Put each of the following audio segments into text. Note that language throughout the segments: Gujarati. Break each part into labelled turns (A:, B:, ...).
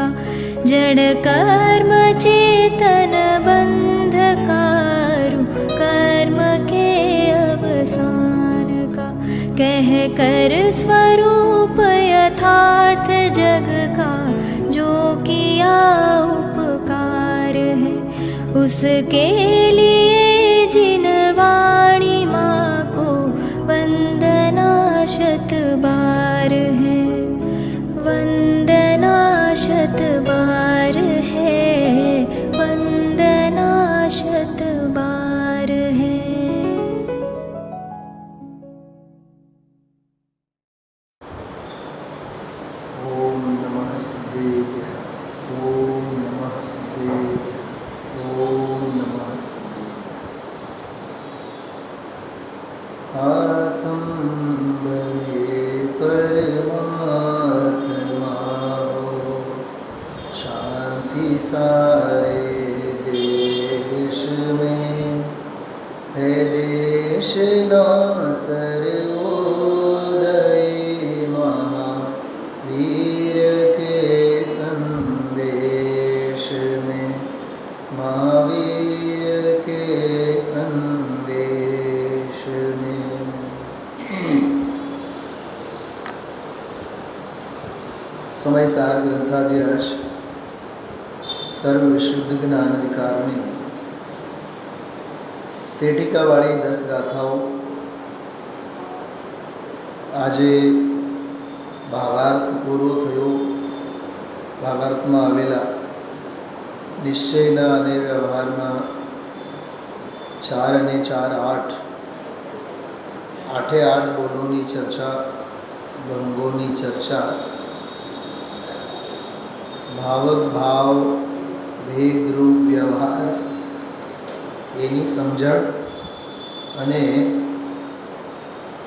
A: का, जड़ कर्म चेतन बंधकारु कर्म के अवसान का, कह कर स्वरूप यथार्थ जग का, जो किया उपकार है उसके लिए जिन वाणी माँ को वंदना शत बार है, वंदना शत बार है, वंदना शत बार है।
B: ओम नमः सिद्धेभ्यः, ओम नमः सिद्धेभ्यः, ओम नमः सिद्धेभ्यः। आत्म बने परमात्मा हो, शांति सारे देश में है, देश ना सर्वोदय महावीर के संदेश में, महावीर के संदेश में। समय सार ग्रंथाधिराज सर्व विशुद्ध ज्ञान अधिकारनी सेठिकावाળી 10 ગાથાઓ આજે ભાવાર્થ પૂરો થયો। ભાવાર્થમાં આવેલા નિશ્ચયના અને વ્યવહારના 4 અને 4 8 આઠે 8 બોલોની ચર્ચા, ભંગોની ચર્ચા, ભાવક ભાવ ભેદરૂપ વ્યવહાર એની સમજણ અને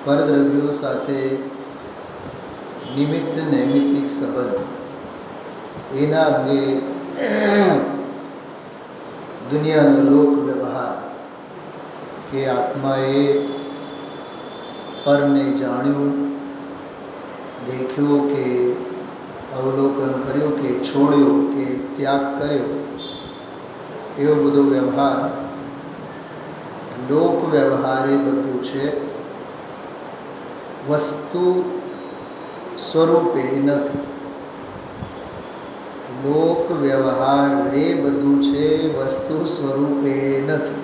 B: પરદ્રવ્યો સાથે નિમિત્ત નૈમિત્તિક સંબંધ એના અંગે દુનિયાનો લોક વ્યવહાર કે આત્માએ પરને જાણ્યું, દેખ્યો કે અવલોકન કર્યો કે છોડ્યો કે ત્યાગ કર્યો, એવો બધો વ્યવહાર લોક વ્યવહાર એ બધું છે, વસ્તુ સ્વરૂપે નથી। લોક વ્યવહાર એ બધું છે, વસ્તુ સ્વરૂપે નથી।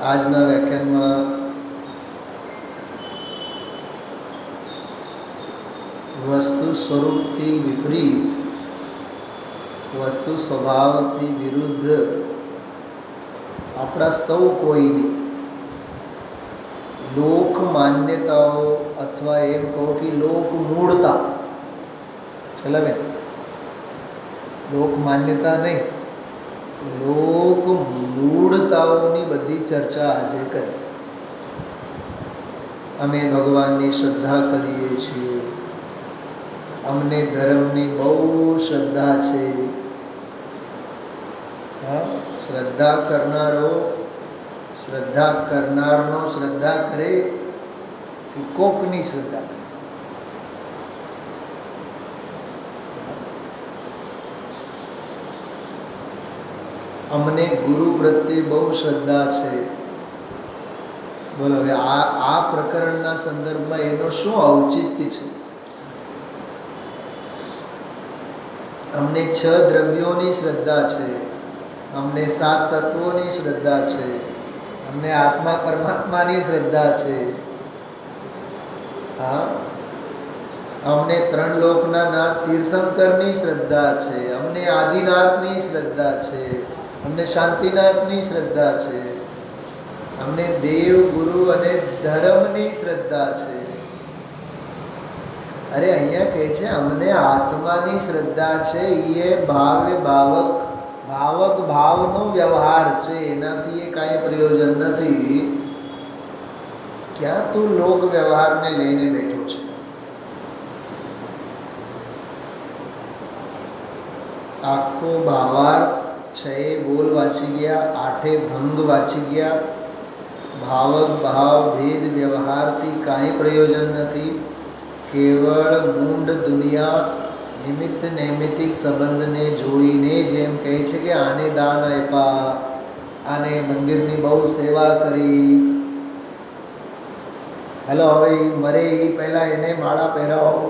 B: આજના વ્યાખ્યાનમાં વસ્તુ સ્વરૂપથી વિપરીત, વસ્તુ સ્વભાવથી વિરુદ્ધ આપણા સૌ કોઈની લોક માન્યતાઓ અથવા એમ કહો કે લોક મૂળતા, ચલાવે લોક માન્યતા નહીં, લોક મૂળતાઓની બધી ચર્ચા આજે કરી। અમે ભગવાનની શ્રદ્ધા કરીએ છીએ, અમને ધર્મની બહુ શ્રદ્ધા છે। શ્રદ્ધા કરનારો શ્રદ્ધા કરે કે કોકની શ્રદ્ધા કરે? અમને ગુરુ પ્રત્યે બહુ શ્રદ્ધા છે। બોલો હવે આ પ્રકરણના સંદર્ભમાં એનો શું ઔચિત્ય છે? અમને 6 દ્રવ્યોની શ્રદ્ધા છે, અમને 7 તત્વોની શ્રદ્ધા છે, અમને આત્મા પરમાત્માની શ્રદ્ધા છે, હા, અમને 3 લોકના નાથ તીર્થંકરની શ્રદ્ધા છે, અમને આદિનાથની શ્રદ્ધા છે, અમને શાંતિનાથની શ્રદ્ધા છે, અમને દેવ ગુરુ અને ધર્મની શ્રદ્ધા છે। અરે અહીંયા કહે છે અમને આત્માની શ્રદ્ધા છે, એ ભાવક ભાવનો વ્યવહાર છે, એનાથી એ કાંઈ પ્રયોજન નથી। ક્યાં તું લોક વ્યવહારને લઈને બેઠો છે? આખો ભાવાર્થ 6 બોલ વાંચી ગયા, 8 ભંગ વાંચી ગયા। ભાવક ભાવ ભેદ વ્યવહારથી કાંઈ પ્રયોજન નથી। કેવળ મૂંડ દુનિયા નિમિત્ત નૈમિતિક સંબંધને જોઈને જ એમ કહે છે કે આને દાન આપ્યા, આને મંદિરની બહુ સેવા કરી. હેલો, હવે મરે એ પહેલાં એને માળા પહેરાવો.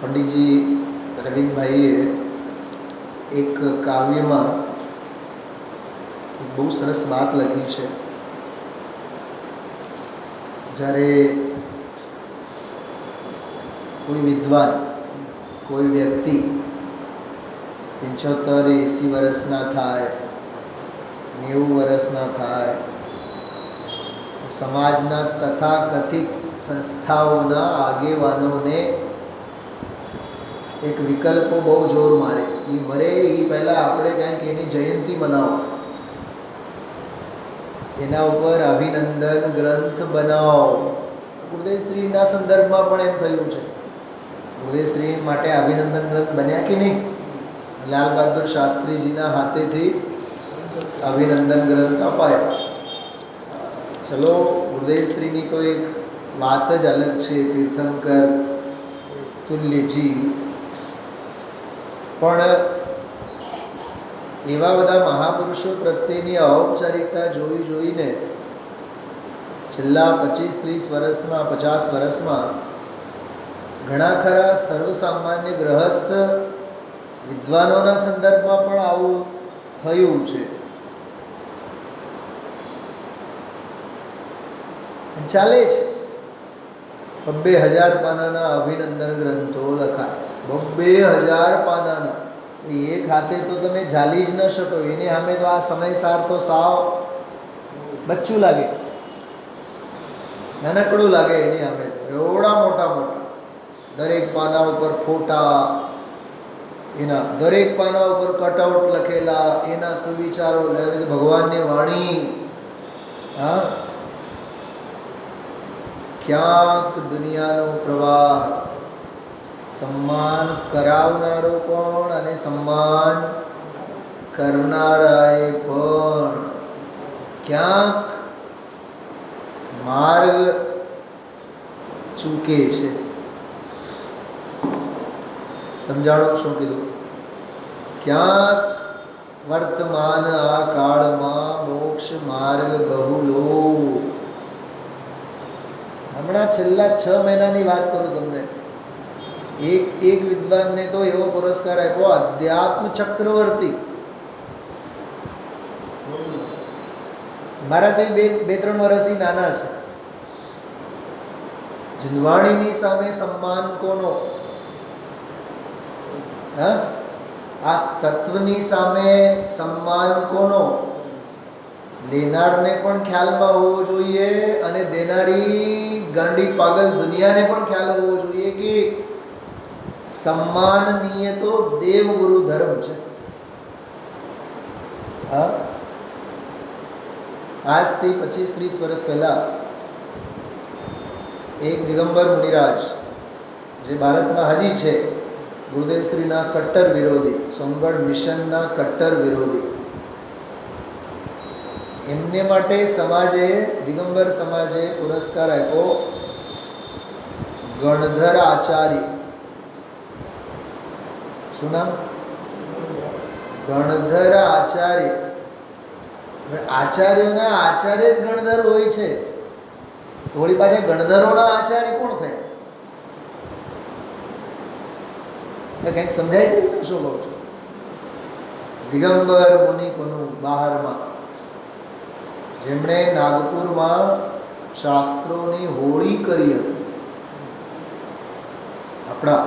B: પંડિતજી રવિન્દ્રભાઈએ એક કાવ્યમાં એક બહુ સરસ વાત લખી છે. જ્યારે કોઈ વિદ્વાન, કોઈ વ્યક્તિ 75-80 વર્ષના થાય, 90 વર્ષના થાય, તો સમાજના તથાકથિત સંસ્થાઓના આગેવાનોને એક વિકલ્પો બહુ જોર મારે. એ મરે એ પહેલાં આપણે કાંઈક એની જયંતિ મનાવો, એના ઉપર અભિનંદન ગ્રંથ બનાવો. ગુરુદેવશ્રીના સંદર્ભમાં પણ એમ થયું છે. ગુરુદેવશ્રી માટે અભિનંદન ગ્રંથ બન્યા કે નહીં? લાલ બહાદુર શાસ્ત્રીજીના હાથેથી અભિનંદન ગ્રંથ અપાયા. ચલો, ગુરુદેવશ્રીની તો એક વાત જ અલગ છે, તીર્થંકર તુલ્યજી. પણ એવા બધા મહાપુરુષો પ્રત્યેની ઔપચારિકતા જોઈને છેલ્લા 25-30 વર્ષમાં, 50 વર્ષમાં ઘણા ખરા સર્વસામાન્ય ગ્રહસ્થ વિદ્વાનોના સંદર્ભમાં પણ આવું થયું છે. ચાલે છે. 2,000 પાનાના અભિનંદન ગ્રંથો લખાય. 2,000 પાનાના. એક હાથે તો તમે ઝાલી જ ન શકો. એની સામે તો આ સમયસાર તો સાવ બચ્ચું લાગે, નાનકડું લાગે. એની સામે તો એવડા મોટા મોટા દરેક પાના ઉપર ફોટા, એના દરેક પાના ઉપર કટઆઉટ લખેલા, એના સુવિચારો, ભગવાનની વાણી. હા, ક્યાંક દુનિયાનો પ્રવાહ સન્માન કરાવનારો પણ અને સન્માન કરનારાએ પણ ક્યાંક માર્ગ ચૂકે છે. સમજાણું શું કીધું? ક્યાંક વર્તમાન આ કાળમાં મોક્ષ માર્ગ બહુલો. હમણાં છેલ્લા 6 મહિનાની વાત કરું તમને. એક વિદ્વાનને તો એવો પુરસ્કાર આપ્યો, અધ્યાત્મ ચક્રવર્તી. મારાથી 2-3 વર્ષથી નાના છે. જિનવાણીની સામે સન્માન કોનો? હા, આ તત્વની સામે સન્માન કોનો? લેનારને પણ ખ્યાલમાં હોવો જોઈએ અને દેનારી ગાંડી પાગલ દુનિયાને પણ ખ્યાલ હોવો જોઈએ કે સન્માનનીય તો દેવગુરુ ધર્મ છે. હા, આજથી 25-30 વર્ષ પહેલાં એક દિગંબર મુનિરાજ, જે ભારતમાં હજી છે, ગુરુદેવશ્રીના કટ્ટર વિરોધી, સોમગઢ મિશનના કટ્ટર વિરોધી, એમને માટે સમાજે, દિગંબર સમાજે પુરસ્કાર આપ્યો ગણધર આચાર્ય. શું નામ? ગણધર આચાર્ય. હવે આચાર્યોના આચાર્ય જ ગણધર હોય છે, થોડી પાછળ ગણધરોના આચાર્ય કોણ થાય? કંઈક સમજાય છે કે શું કહું છું? દિગંબર મુનિ કોનું બહારમાં, જેમણે નાગપુરમાં શાસ્ત્રોની હોળી કરી હતી. આપણા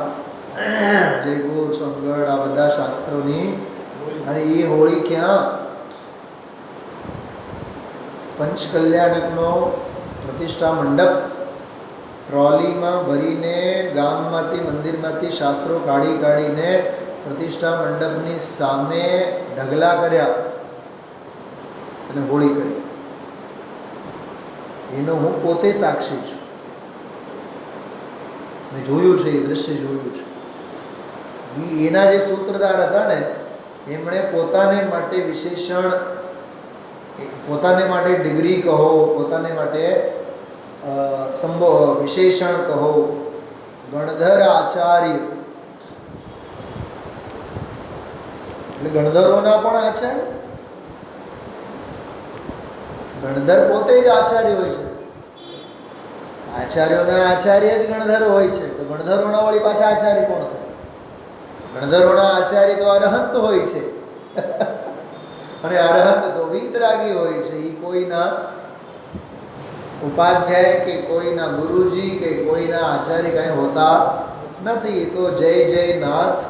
B: જયપુર, સોનગઢ, આ બધા શાસ્ત્રોની. અને એ હોળી ક્યાં? પંચકલ્યાણકનો પ્રતિષ્ઠા મંડપ ટ્રોલીમાં ભરીને ગામમાંથી, મંદિરમાંથી શાસ્ત્રો કાઢીને પ્રતિષ્ઠા મંડપની સામે ઢગલા કર્યા અને હોળી કરી. એનો હું પોતે સાક્ષી છું. મેં જોયું છે, એ દ્રશ્ય જોયું છે. એના જે સૂત્રધાર હતા ને, એમણે પોતાને માટે વિશેષણ પોતાને માટે ડિગ્રી કહો, પોતાને માટે વિશેષણ કહો, ગણધર આચાર્ય એટલે ગણધરોના પણ આચાર્ય. ગણધર પોતે જ આચાર્ય હોય છે. આચાર્યોના આચાર્ય જ ગણધર હોય છે. તો ગણધરોના વળી પાછા આચાર્ય કોણ થાય? ગણધરોના આચાર્ય તો અરહંત હોય છે. અને અરહંત તો વીતરાગી હોય છે. એ કોઈના ઉપાધ્યાય કે કોઈના ગુરુજી કે કોઈના આચાર્ય કાંઈ હોતા નથી. તો જય જય નાથ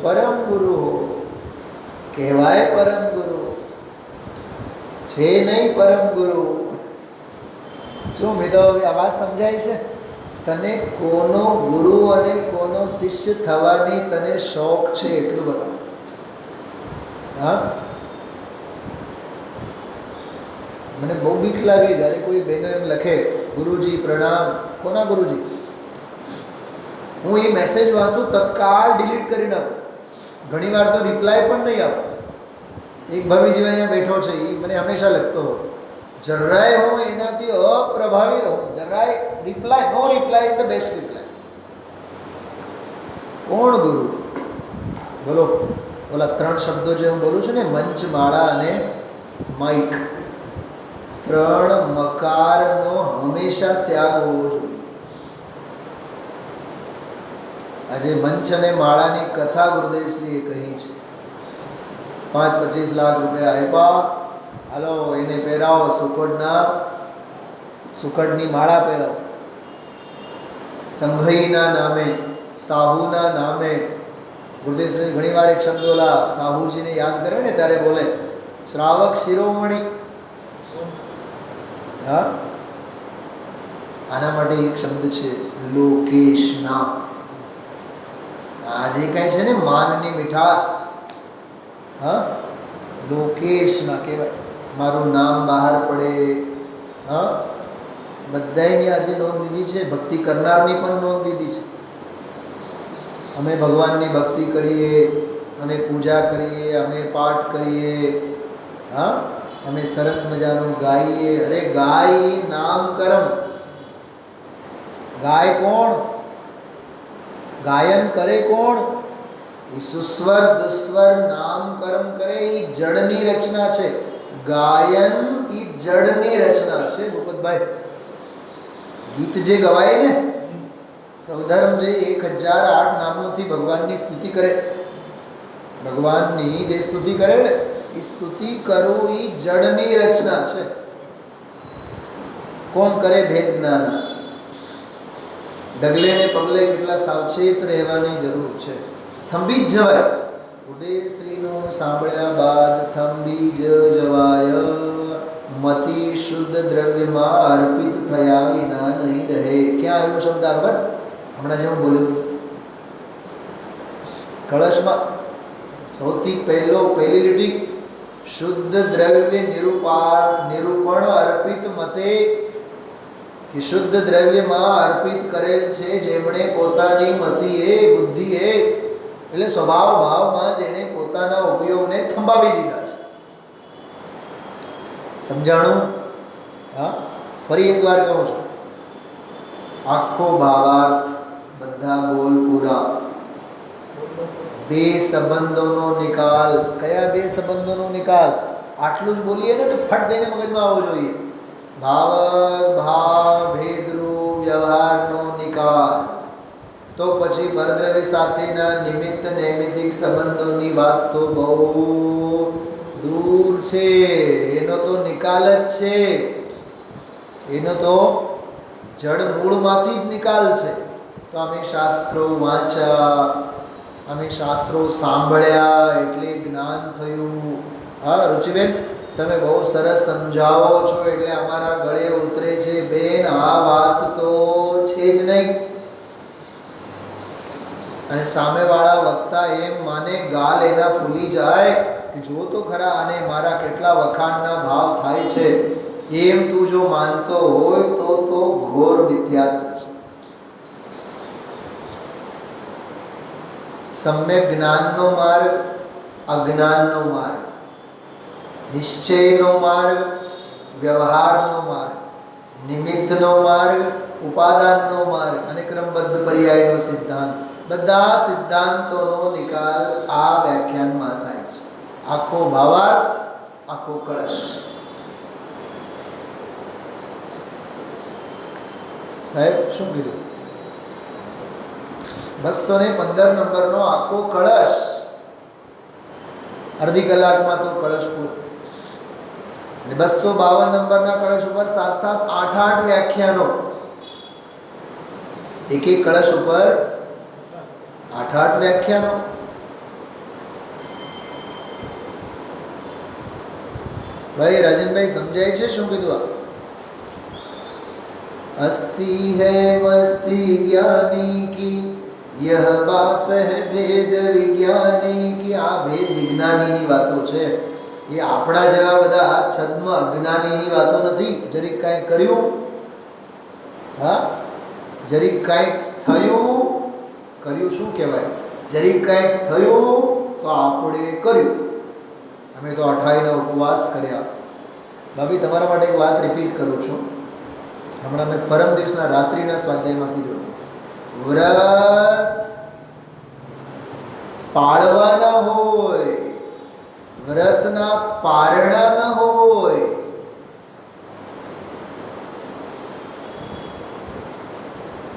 B: પરમ ગુરુ હો કહેવાય. પરમ ગુરુ છે નહીં પરમ ગુરુ. શું મિત્રો આ વાત સમજાય છે? તને કોનો ગુરુ અને કોનો શિષ્ય થવાની તને શોખ છે એટલું બતાવો. હા, મને બહુ બીક લાગે જ્યારે કોઈ બહેનો એમ લખે ગુરુજી પ્રણામ. કોના ગુરુજી? હું એ મેસેજ વાંચું તત્કાળ ડિલીટ કરી નાખું. ઘણીવાર તો રિપ્લાય પણ નહીં આપું. એક ભાભીજી અહીંયા બેઠો છે, એ મને હંમેશા લખતો હોય જરાય હું એનાથી અપ્રભાવી રહું. જરાય reply, no reply is the best reply. કોણ ગુરુ? બોલો. ઓલા 3 શબ્દો જે હું બોલું છું ને, મંચ, માળા અને માઇક, 3 મકારનો હંમેશા ત્યાગ હોવો જોઈએ. આજે મંચ અને માળાની કથા ગુરુદેવશ્રીએ કહી છે. 5-25 લાખ રૂપિયા આપ્યા, હાલો એને પહેરાવો, સુખડની માળા પહેરાવો. સંઘઈના નામે, સાહુના નામે. ગુરુદેવશ્રી ઘણી વાર એક શબ્દ ઓલા સાહુજીને યાદ કરે ને ત્યારે બોલે શ્રાવક શિરોમણી. હા, આના માટે એક શબ્દ છે લોકેશના. આ જે કાંઈ છે ને માનની મીઠાશ, હા, લોકેશના કહેવાય. મારું નામ બહાર પડે. હા, બધાની આજે નોંધ લીધી છે. ભક્તિ કરનારની પણ નોંધ લીધી છે. અમે ભગવાનની ભક્તિ કરીએ, અમે પૂજા કરીએ, અમે પાઠ કરીએ, હા, અમે સરસ મજાનું ગાઈએ. અરે ગાય નામકરમ. ગાય કોણ? ગાયન કરે કોણ? એ સુસ્વર દુસ્વર નામકરમ કરે. એ જડની રચના છે. ગાયન એ જડની રચના છે. ભૂપતભાઈ, ગીત જે ગવાય ને, સૌધર્મ જે 1008 નામોથી ભગવાનની સ્તુતિ કરે, ભગવાનની જે સ્તુતિ કરે ને, એ સ્તુતિ કરવું એ જડની રચના છે. કોણ કરે? ભેદ જ્ઞાન. ડગલે ને પગલે કેટલા સાવચેત રહેવાની જરૂર છે. થંભી જ જવાય. ગુરુદેવશ્રીનું સાંભળ્યા બાદ થંભી જ જવાય. મતિ શુદ્ધ દ્રવ્યમાં અર્પિત થયા વિના નહીં રહે. ક્યાં આવ્યો શબ્દ ખબર? હમણાં જે હું બોલ્યું કળશમાં સૌથી પહેલી લીટી શુદ્ધ દ્રવ્ય નિરૂપણ અર્પિત મતે, કે શુદ્ધ દ્રવ્યમાં અર્પિત કરેલ છે જેમણે પોતાની મતિએ, બુદ્ધિએ, એટલે સ્વભાવ ભાવમાં જેને પોતાના ઉપયોગને થંભાવી દીધા છે. સમજાણું? હા, ફરી એકવાર કહું છું. આખો ભાવાર્થ, બધા બોલ પૂરા. 2 સંબંધોનો નિકાલ. કયા 2 સંબંધોનો નિકાલ? આટલું જ બોલીએ ને તો ફટ દઈને મગજમાં આવવો જોઈએ. ભાવક ભાવ ભેદરૂપ વ્યવહારનો નિકાલ. તો પછી પરદ્રવ્ય સાથેના નિમિત્ત નૈમિત્તિક સંબંધોની વાત તો બહુ દૂર છે. એનો તો નિકાલ જ છે. એનો તો જડ મૂળમાંથી જ નિકાલ છે. તો અમે શાસ્ત્રો વાંચ્યા, અમે શાસ્ત્રો સાંભળ્યા એટલે જ્ઞાન થયું. હા રુચિબેન, તમે બહુ સરસ સમજાવો છો એટલે અમારા ગળે ઉતરે છે. બેન, આ વાત તો છે જ નહીં. અને સામેવાળા વક્તા એમ માને, ગાલ એના ફૂલી જાય કે જો તો ખરા અને મારા કેટલા વખાણના ભાવ થાય છે. એમ તું જો માનતો હોય તો ઘોર મિથ્યાત્વ છે. સમ્યક જ્ઞાનનો માર્ગ, અજ્ઞાનનો માર્ગ. નિશ્ચયનો માર્ગ, વ્યવહારનો માર્ગ, નિમિત્તનો માર્ગ, ઉપાદાનનો માર્ગ અને ક્રમબદ્ધ પર્યાયનો સિદ્ધાંત, બધા સિદ્ધાંતોનો નિકાલ આ વ્યાખ્યાનમાં થાય છે. આખો ભાવાર્થ, આખો કળશ. સાહેબ શું કીધું? 215 નંબરનો આખો કળશ. અડધી કલાકમાં તો કળશ પૂરો. અને 252 નંબરના કળશ ઉપર 7-7, 8-8 વ્યાખ્યાનો. એક એક કળશ ઉપર 8-8 વ્યાખ્યાનો. ભાઈ રાજનભાઈ સમજાય છે શું કીધું? અસ્તિ હૈ મસ્તી જ્ઞાની કી, યહ બાત હૈ ભેદ વિજ્ઞાની કી. આ ભેદ વિજ્ઞાનીની વાતો છે. એ આપણા જેવા બધા છદ્મ અજ્ઞાનીની વાતો નથી. જરીક કાંઈ કર્યું, હા, જરીક કાંઈક થયું, કર્યું શું કહેવાય? જરીક કાંઈક થયું તો આપણે કર્યું. અમે તો 28ના ઉપવાસ કર્યા. ભાભી તમારા માટે એક વાત રિપીટ કરું છું. હમણાં મેં પરમ દિવસના રાત્રિના સ્વાધ્યાયમાં કીધું હતું, વ્રત પાળવાના હોય, વ્રતના પારણા ન હોય.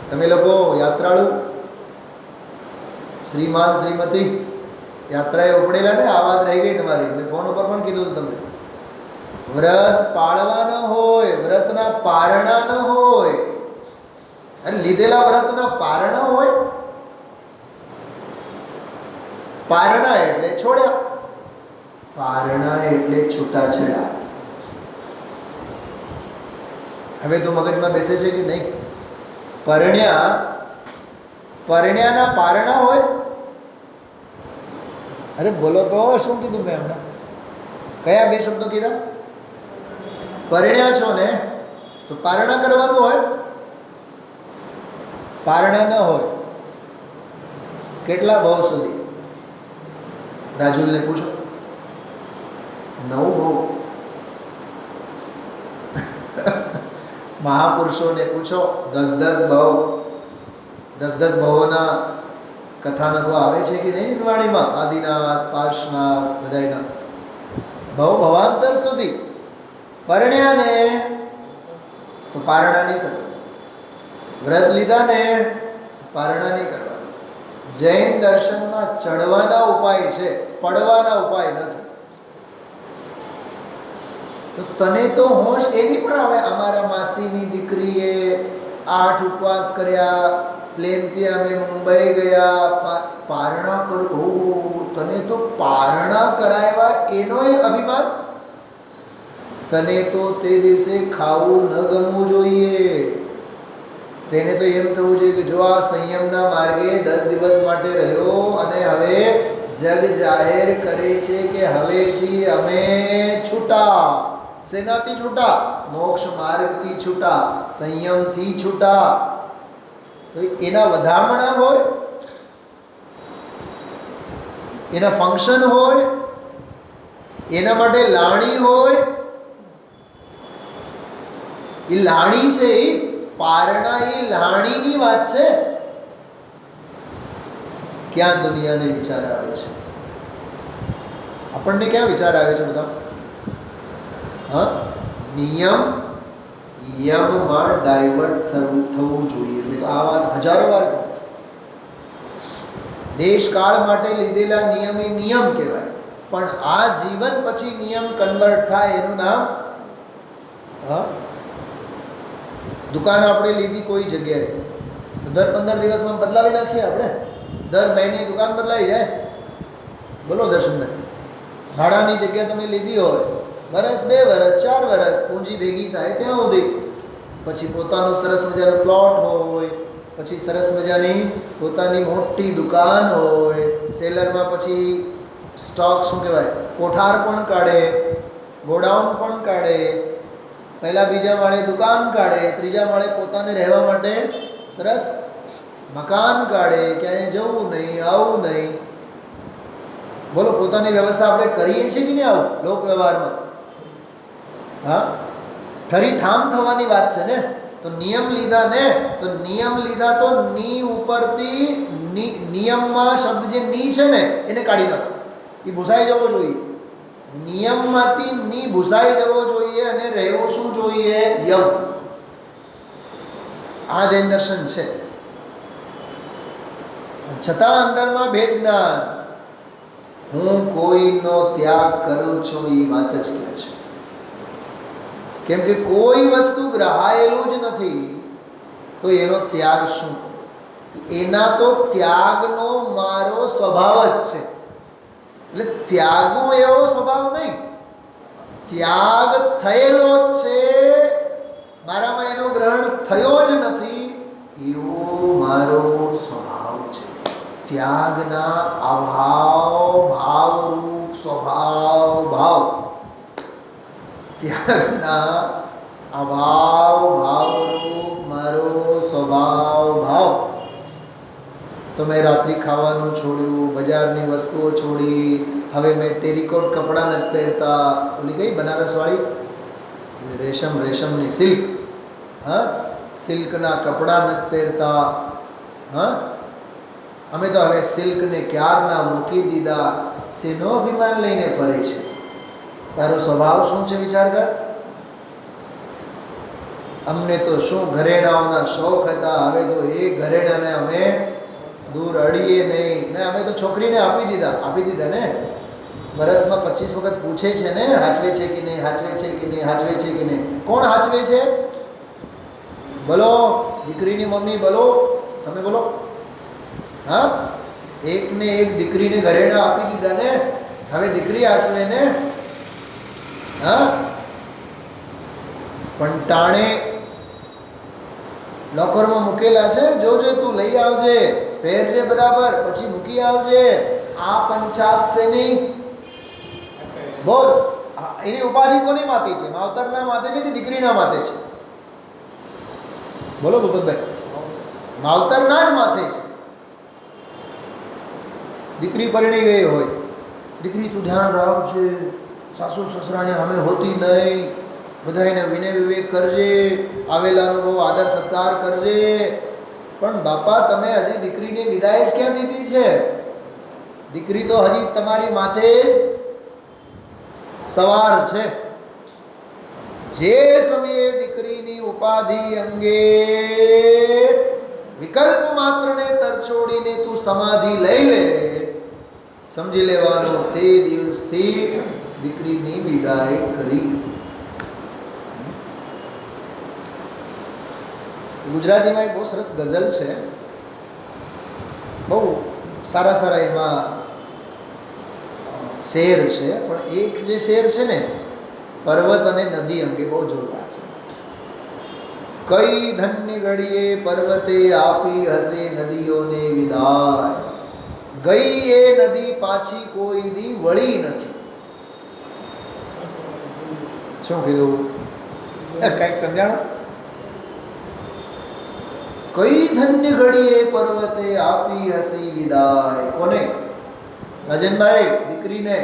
B: તમે લોકો યાત્રાળુ, શ્રીમાન શ્રીમતી યાત્રાએ ઉપડેલા ને, આ વાત રહી ગઈ તમારી. મેં ફોન ઉપર પણ કીધું હતું તમને. વ્રત પાળવા ન હોય, વ્રતના પારણા ન હોય. અને લીધેલા વ્રતના પારણા હોય. પારણા એટલે છોડ્યા, પારણા એટલે છૂટાછેડા. હવે તો મગજમાં બેસે છે કે નહીં? પરણ્યાના પારણા હોય. અરે બોલો તો, શું કીધું મેં હમણાં? કયા બે શબ્દો કીધા? પરણ્યા છો ને તો પારણા કરવાનું હોય, પારણા ન હોય. કેટલા ભાવ સુધી? રાજુલને પૂછો, 9 ભાવ. મહાપુરુષોને પૂછો, 10-10 ભાવ. 10-10 ભાવોના કથાનકો આવે છે કે નહીં નિર્વાણીમાં? આદિનાથ, પાર્શનાથ, બધાયના ભાવ ભવાંતર સુધી. પરણ્યા ને તો પારણા નહીં કરવાનું, વ્રત લીધા ને પારણા નહીં કરવાનું. જૈન દર્શનમાં ચડવાના ઉપાય છે, પડવાના ઉપાય નથી. તો તને તો હોશ એની પણ આવે. અમારા માસીની દીકરીએ 8 ઉપવાસ કર્યા, પ્લેનથી અમે મુંબઈ ગયા, પારણા કર્યું. તને તો પારણા કરાવ્યા એનોય અભિમાન. તને તો તે દિવસે ખાવું ન ગમવું જોઈએ. તેને તો એમ થવું જોઈએ કે જો આ સંયમના માર્ગે 10 દિવસ માટે રહ્યો અને હવે જગ જાહેર કરે છે કે હવેથી અમે છૂટા. શેનાથી છૂટા? મોક્ષ માર્ગથી છૂટા, સંયમથી છૂટા. તો એના વધામણા હોય, એના ફંક્શન હોય, એના માટે લાણી હોય. એ લાણી છે, એ પારણા, એ લાણીની વાત છે. ક્યાં દુનિયાને વિચાર આવે છે? આપણને ક્યાં વિચાર આવે છે બધા? હા, નિયમ યમમાં ડાયવર્ટ થવું જોઈએ. મેં તો આ વાત હજારો વાર કહું છું. દેશકાળ માટે લીધેલા નિયમ એ નિયમ કહેવાય, પણ આ જીવન પછી નિયમ કન્વર્ટ થાય એનું નામ. હા, દુકાન આપણે લીધી કોઈ જગ્યાએ તો દર 15 દિવસમાં બદલાવી નાખીએ આપણે. દર મહિને દુકાન બદલાઈ જાય. બોલો દર્શનભાઈ, ભાડાની જગ્યા તમે લીધી હોય, વર્ષ, 2 વર્ષ, 4 વર્ષ પૂંજી ભેગી થાય ત્યાં સુધી, પછી પોતાનો સરસ મજાનો પ્લોટ હોય, પછી સરસ મજાની પોતાની મોટી દુકાન હોય, સેલરમાં પછી સ્ટોક શું કહેવાય, કોઠાર પણ કાઢે, ગોડાઉન પણ કાઢે, પહેલાં બીજા માળે દુકાન કાઢે, ત્રીજા માળે પોતાને રહેવા માટે સરસ મકાન કાઢે, ક્યાંય જવું નહીં, આવું નહીં. બોલો, પોતાની વ્યવસ્થા આપણે કરીએ છીએ કે નહીં આવું લોક વ્યવહારમાં? હા, ઠરી ઠામ થવાની વાત છે ને. તો નિયમ લીધા ને, તો નિયમ લીધા તો ની ઉપરથી નિયમમાં શબ્દ જે ની છે ને એને કાઢી નાખો, એ ભૂસાઈ જવો જોઈએ. નિયમમાંથી ની ભૂસાઈ જવો જોઈએ અને રહેવો શું જોઈએ? યમ. આ જૈન દર્શન છે. છતાં અંદરમાં ભેદ જ્ઞાન, હું કોઈનો ત્યાગ કરું છું એ વાત જ ક્યાં છે? કેમ કે કોઈ વસ્તુ ગ્રહાયેલું જ નથી તો એનો ત્યાગ શું? એના તો ત્યાગનો મારો સ્વભાવ જ છે. એટલે ત્યાગનો એવો સ્વભાવ નહીં, ત્યાગ થયેલો જ છે, મારામાં એનો ગ્રહણ થયો જ નથી એવો મારો સ્વભાવ છે. ત્યાગના અભાવ ભાવરૂપ સ્વભાવ ભાવ, ત્યાગના અભાવ ભાવરૂપ મારો સ્વભાવ ભાવ. તો મેં રાત્રિ ખાવાનું છોડ્યું, બજારની વસ્તુઓ છોડી, હવે મેં ટેરિકોટ કપડાં નથી પહેરતા, ઓલી કઈ બનારસવાળી રેશમની સિલ્ક, હા, સિલ્કના કપડાં નથી પહેરતા. હા, અમે તો હવે સિલ્કને ક્યારના મૂકી દીધા. શેનો અભિમાન લઈને ફરે છે? તારો સ્વભાવ શું છે વિચાર કર. અમને તો શું ઘરેણાઓના શોખ હતા, હવે તો એ ઘરેણાને અમે દૂર અડીએ નહીં ને. અમે તો છોકરીને આપી દીધા ને. વરસમાં 25 વખત પૂછે છે ને, હાચવે છે કે નહીં, હાચવે છે કે નહીં, હાચવે છે કે નહીં. કોણ હાચવે છે? બોલો, દીકરીની મમ્મી બોલો, તમે બોલો. હા, એકને એક દીકરીને ઘરેણા આપી દીધા ને, હવે દીકરી હાચવે ને. હા, પણ ટાણે લોકરમાં મૂકેલા છે, જોજે તું લઈ આવજે, પહેરજે બરાબર, પછી મૂકી આવજે. આ પંચાત છે નહીં. બોલ, એની ઉપાધિ કોની માથે છે? માવતરના માથે છે કે દીકરીના માથે છે? બોલો ભૂપતભાઈ. માવતરના જ માથે છે. દીકરી પરણી ગઈ હોય, દીકરી તું ધ્યાન રાખજે, સાસુ સસરાને અમે હોતી નહીં, બધાને વિનય વિવેક કરજે, આવેલાનો બહુ આદર સત્કાર કરજે. પણ બાપા, તમે હજી દીકરીની વિદાય જ ક્યાં દીધી છે? દીકરી તો હજી તમારી માથે જ સવાર છે. જે સમયે દીકરીની ઉપાધિ અંગે વિકલ્પ માત્રને તરછોડીને તું સમાધિ લઈ લે, સમજી લેવાનો તે દિવસથી દીકરીની વિદાય કરી. ગુજરાતીમાં એક બહુ સરસ ગઝલ છે, બહુ સારા એમાં શેર છે, પણ એક જે શેર છે ને પર્વત અને નદી અંગે બહુ જોરદાર છે. કઈ ધન્ય ઘડીએ પર્વતે આપી હશે નદીઓને વિદાય, ગઈ એ નદી પાછી કોઈ દી વળી નથી. શું કીધું? કંઈક સમજાણો? કઈ ધન્ય ઘડીએ પર્વતે આપી હસી વિદાય. કોને? રાજનભાઈ, દીકરીને.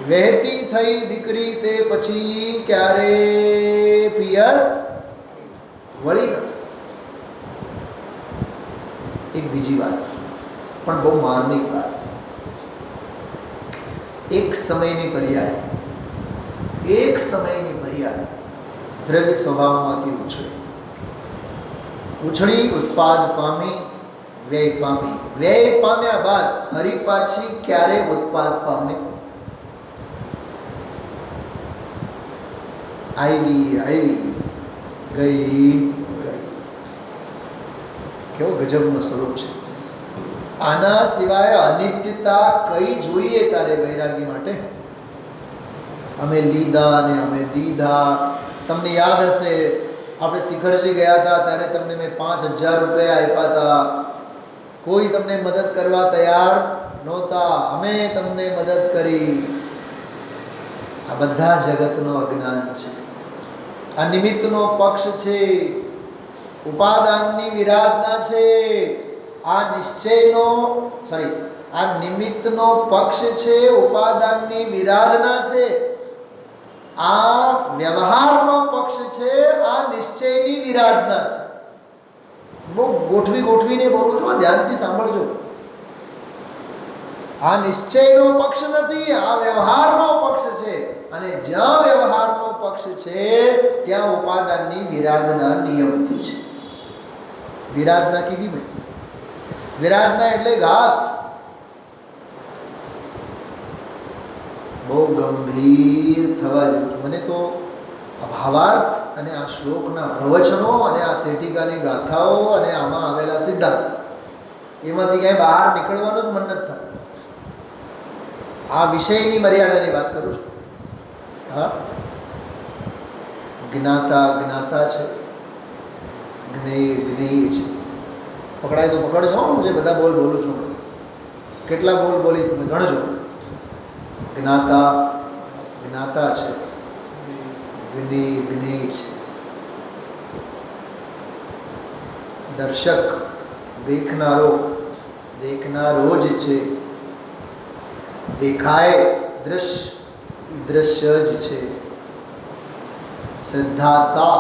B: વહેતી થઈ દીકરી તે પછી ક્યારે પિયર વળી નથી. એક બીજી વાત, પણ બહુ માર્મિક વાત. એક સમયની પર્યાય દ્રવ્ય સ્વભાવમાંથી ઉછળી ઉત્પાદ પામી, વ્યય પામી. વ્યય પામ્યા બાદ ફરી પાછી ક્યારે ઉત્પાદ પામે? આવી ગઈ. કેવો ગજબનો સ્વરૂપ છે. આના સિવાય અનિત્યતા કઈ જોઈએ તારે વૈરાગી માટે? અમે લીધા અને અમે દીધા. તમને યાદ હશે, આપણે શિખરજી ગયા હતા ત્યારે તમને મેં 5000 રૂપિયા આપ્યા હતા. કોઈ તમને મદદ કરવા તૈયાર નહોતા, અમે તમને મદદ કરી. આ બધા જગતનો અજ્ઞાન છે. આ નિમિત્તનો પક્ષ છે, ઉપાદાનની વિરાધના છે. આ નિમિત્તનો પક્ષ છે, ઉપાદાનની વિરાધના છે. આ વ્યવહારનો પક્ષ છે, આ નિશ્ચયની વિરાધના છે. બહુ ગોઠવીને બોલું છું, ધ્યાનથી સાંભળજો. આ નિશ્ચયનો પક્ષ નથી, આ વ્યવહારનો પક્ષ છે. અને જ્યાં વ્યવહારનો પક્ષ છે ત્યાં ઉપાદાનની વિરાધના નિયમથી છે. વિરાધના કીધી મેં. વિરાધના એટલે ઘાત. બહુ ગંભીર થવા જેવું. મને તો આ ભાવાર્થ અને આ શ્લોકના પ્રવચનો અને આ સેટિકાની ગાથાઓ અને આમાં આવેલા સિદ્ધાંત, એમાંથી ક્યાંય બહાર નીકળવાનું જ મન નથી થતું. આ વિષયની મર્યાદાની વાત કરું છું. હા, જ્ઞાતા છે, જ્ઞેય છે. પકડાય તો પકડજો. હું જે બધા બોલ બોલું છું, કેટલા બોલ બોલીશ તમે ગણજો. જ્ઞાતા છે, જ્ઞેય છે. દર્શક દેખનારો જ છે. દેખાય દ્રશ્ય જ છે. શ્રદ્ધાતા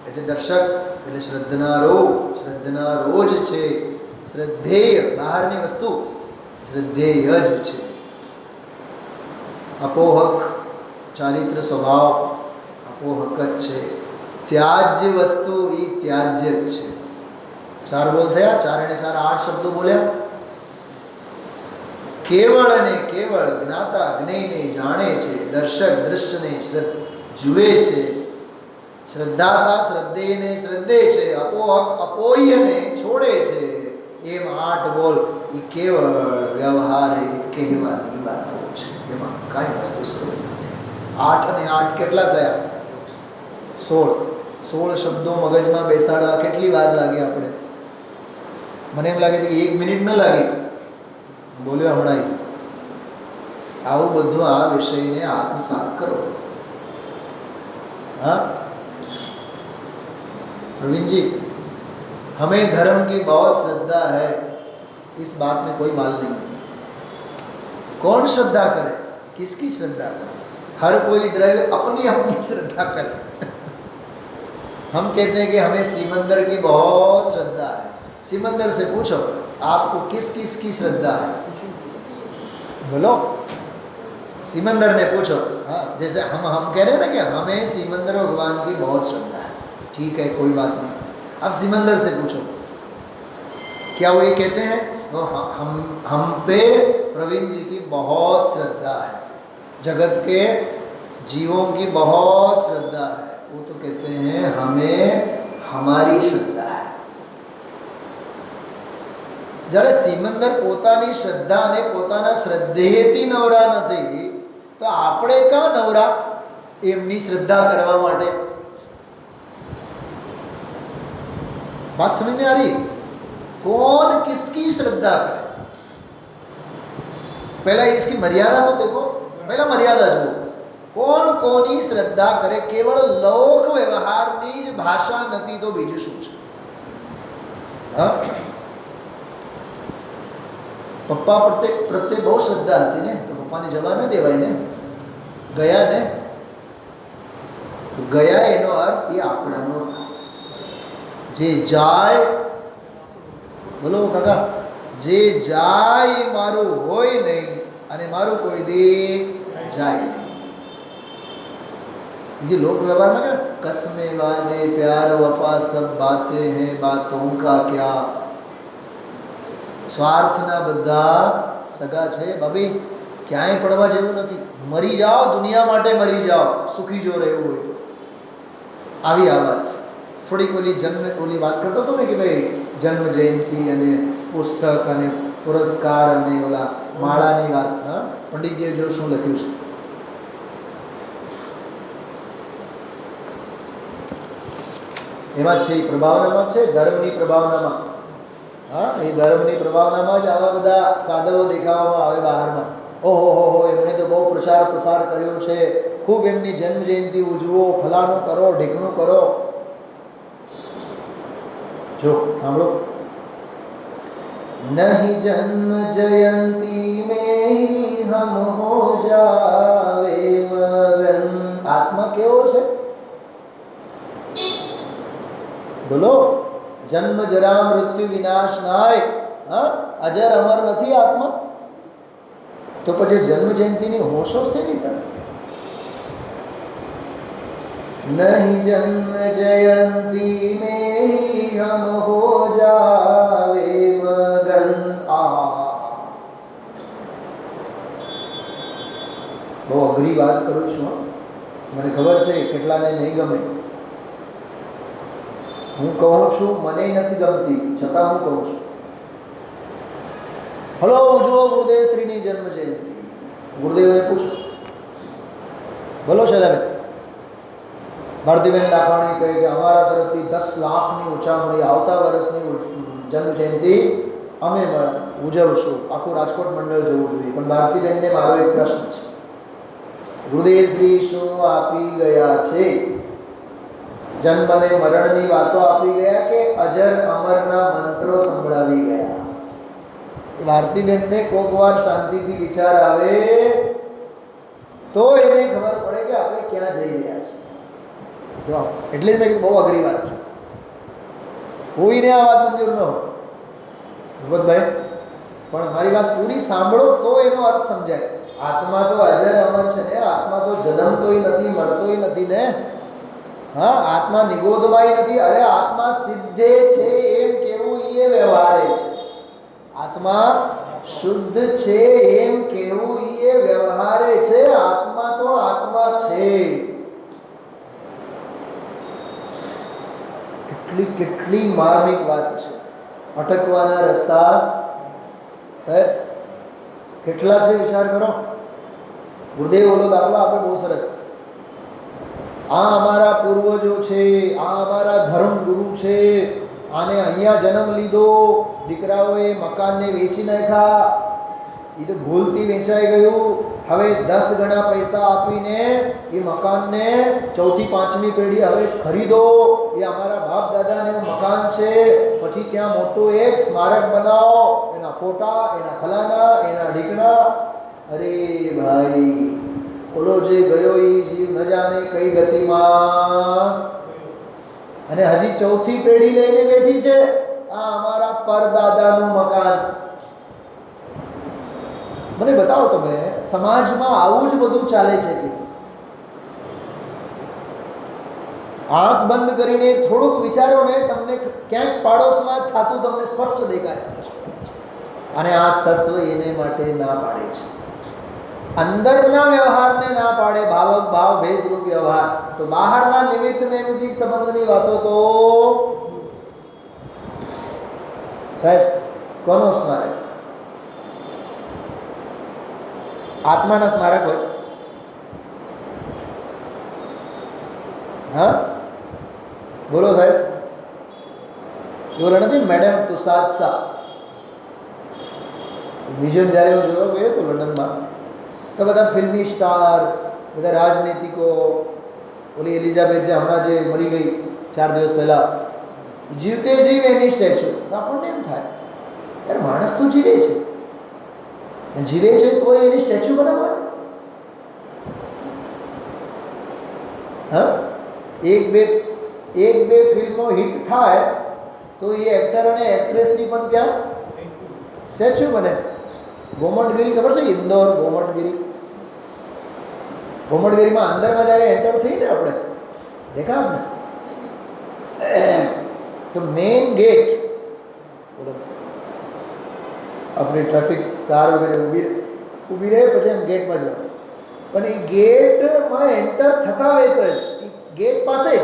B: એટલે દર્શક એટલે શ્રદ્ધનારો જ છે. શ્રદ્ધેય બહારની વસ્તુ, શ્રદ્ધેય જ છે. અપોહક ચારિત્ર સ્વભાવ અપોહક જ છે. ત્યાજ્ય વસ્તુ એ ત્યાજ્ય જ છે. 4 બોલ થયા. 4 અને 4 8 શબ્દો બોલ્યા. કેવળ અને કેવળ જ્ઞાતા જ્ઞેયને જાણે છે. દર્શક દૃશ્યને જુએ છે. શ્રદ્ધાતા શ્રદ્ધેયને શ્રદ્ધે છે. અપોહક અપોહ્યને છોડે છે. એમ 8 બોલ એ કેવળ વ્યવહારે કહેવાની વાતો છે. એમાં કાંઈ વસ્તુ સ્વરૂપ નથી. 8 અને 8 કેટલા થયા? 16 શબ્દો મગજમાં બેસાડવા કેટલી વાર લાગે આપણે? મને એમ લાગે છે કે 1 મિનિટ ન લાગે. બોલ્યો હમણાં. આવું બધું આ વિષયને આત્મસાત કરો. हाँ प्रवीण जी, हमें धर्म की बहुत श्रद्धा है, इस बात में कोई माल नहीं है. कौन श्रद्धा करे? किसकी श्रद्धा करे? हर कोई द्रव्य अपनी अपनी श्रद्धा करे. हम कहते हैं कि हमें सिमंदर की बहुत श्रद्धा है. सिमंदर से पूछो आपको किस किस की श्रद्धा है? बोलो. सिमंदर ने पूछो. हाँ, जैसे हम कह रहे हैं ना कि हमें सिमंदर भगवान की बहुत श्रद्धा है. ठीक है, कोई बात नहीं. अब सिमंदर से पूछो, क्या वो ये कहते हैं वो हम पे प्रवीण जी की बहुत श्रद्धा है, जगत के जीवों की बहुत श्रद्धा है? वो तो कहते हैं हमें हमारी श्रद्धा है. જ્યારે સિમંદર પોતાની શ્રદ્ધા અને પોતાના શ્રદ્ધેયથી નવરા નથી, તો આપણે ક્યાં નવરા એમની શ્રદ્ધા કરવા માટે? बात समझ में आ रही? कौन किसकी श्रद्धा करे? पहला इसकी मर्यादा तो देखो. पहला मर्यादा जो कोण कोनी श्रद्धा करे? केवल लोक व्यवहाરની જ ભાષા નથી તો બીજું શું છે? હા, પપ્પા પ્રત્યે બહુ શ્રદ્ધા હતી ને, તો પપ્પાને જવા ન દેવાય ને. ગયા ને, તો ગયા એનો અર્થ એ આપણાનો થાય. જે જાય, બોલો કાકા, જે જાય મારું હોય નહીં અને મારું કોઈ દે જાય નહીં. ये लोक व्यवहार में क्या कसमें वादे प्यार वफा सब बातें हैं, बातों का क्या? સ્વાર્થના બધા સગા છે ભાભી, ક્યાંય પડવા જેવું નથી. મરી જાઓ, દુનિયા માટે મરી જાઓ, સુખી જો રહેવું હોય તો. આવી આ વાત છે. થોડીક ઓલી વાત કરતો હતો ને કે ભાઈ જન્મ જયંતિ અને પુસ્તક અને પુરસ્કાર અને ઓલા માળાની વાત. હા, પંડિતજીએ જો શું લખ્યું છે. એમાં છે પ્રભાવનામાં છે, ધર્મની પ્રભાવનામાં. હા, એ ધર્મની પ્રભાવનામાં જ આવા બધા કાદવો દેખાવામાં આવે બહારમાં. ઓહો હો, એમણે તો બહુ પ્રચાર પ્રસાર કર્યો છે, ખૂબ એમની જન્મ જયંતિ ઉજવો, ફલાણું કરો, ઢીકણું કરો. જો સાંભળો, નહીં જન્મ જયંતી में हम हो जावे मगन. આત્મ બોલો, જન્મ જરા મૃત્યુ વિનાશ નાય, હા, અજર અમર નથી આત્મા. તો પછી જન્મ જયંતિની હોશો શેની તરફ? નહીં જન્મ જયંતી में हम हो जावे मगन. બહુ અઘરી વાત કરું છું, મને ખબર છે કેટલાને નહીં ગમે. હું કહું છું, મને નથી ગમતી, છતાં હું કહું છું. હલો, ઉજવો ગુરુદેવ શ્રીની જન્મ જયંતિ. ગુરુદેવને પૂછો. બોલો શૈલાબેન. ભારતીબેન લાખાણી કહે કે અમારા તરફથી 10 લાખની ઉછામણી આવતા વર્ષની જન્મ જયંતિ અમે ઉજવશું. આખું રાજકોટ મંડળ જવું જોઈએ. પણ ભારતીબેનને મારો એક પ્રશ્ન છે. ગુરુદેવ શ્રી શું આપી ગયા છે? જન્મ અને મરણની વાતો આપી ગયા કે અજર અમરના મંત્રો સંભળાવી ગયા? ભારતીબેનને કોક વાર શાંતિથી વિચાર આવે તો એને ખબર પડે કે આપણે ક્યાં જઈ રહ્યા છીએ. એટલે જ મેં કીધું બહુ અઘરી વાત છે. કોઈને આ વાત મંજૂર ન હોય ભગવતભાઈ, પણ મારી વાત પૂરી સાંભળો તો એનો અર્થ સમજાય. આત્મા તો અજર અમર છે ને, આત્મા તો જન્મતોય નથી, મરતોય નથી ને. હા, આત્મા નિગોદમાય નથી. અરે આત્મા સિદ્ધે છે એમ કેવું એ વ્યવહારે છે. આત્મા શુદ્ધ છે એમ કેવું એ વ્યવહારે છે. આત્મા તો આત્મા છે. કેટલી કેટલી માર્મિક વાત છે. અટકવાના રસ્તા સાહેબ કેટલા છે વિચાર કરો. ગુરુદેવ ઓલો દાખલો આપે બહુ સરસ. આ અમારા પૂર્વજો છે, આ અમારા ધર્મ ગુરુ છે, આને અહીંયા જન્મ લીધો, દીકરાઓએ મકાનને વેચી નાખ્યા, એ તો ભૂલથી વેચાઈ ગયું. હવે 10 ગણા પૈસા આપીને એ મકાનને 4થી 5મી પેઢી હવે ખરીદો. એ અમારા બાપ દાદાનું મકાન છે. પછી ત્યાં મોટું એક સ્મારક બનાવો, એના ફોટા, એના ફલાના, એના ઢીકણા. અરે ભાઈ, ઓલો જે ગયો એ જીવ ન જાણે કઈ ગતિમાં, અને હજી 4થી પેઢી લઈને બેઠી છે. આ અમારા પરદાદાનું મકાન. મને બતાવો તમે, સમાજમાં આવું જ બધું ચાલે છે કે આંખ બંધ કરીને થોડુંક વિચારો ને, તમને ક્યાંક પાડોશમાં થતું તમને સ્પષ્ટ દેખાય. અને આ તત્વ એને માટે ના પાડે છે. અંદરના વ્યવહારને ના પાડે, ભાવક ભાવ ભેદરૂપ વ્યવહાર. તો બહારના નિમિત્ત નૈમિત્તિક સંબંધની વાતો તો સાહેબ કોનો સ્મારક? આત્માના સ્મારક હોય. હા બોલો સાહેબ. એવું નથી મેડમ તુષાર શાહ મ્યુઝિયમ જ્યારે હું જોયો ગયો તો લંડનમાં, તો બધા ફિલ્મી સ્ટાર, બધા રાજનીતિકો, ઓલી એલિઝાબેથ જે હમણાં જે મરી ગઈ 4 દિવસ પહેલાં, જીવતે જીવ એની સ્ટેચ્યુ. આપણને એમ થાય યાર માણસ તો જીવે છે, જીવે છે તો એની સ્ટેચ્યુ બનાવવાની. હા, એક બે ફિલ્મો હિટ થાય તો એ એક્ટર અને એક્ટ્રેસની પણ ત્યાં સ્ટેચ્યુ બને. ગોમટગીરી ખબર છે? ઇન્દોર ગોમટગીરીમાં અંદરમાં જ્યારે એન્ટર થઈને આપણે દેખા આપને તો મેઇન ગેટ, આપણી ટ્રાફિક કાર વગેરે ઊભી રહે, પછી એમ ગેટમાં જવાનું. પણ એ ગેટમાં એન્ટર થતા વેત જ ગેટ પાસે જ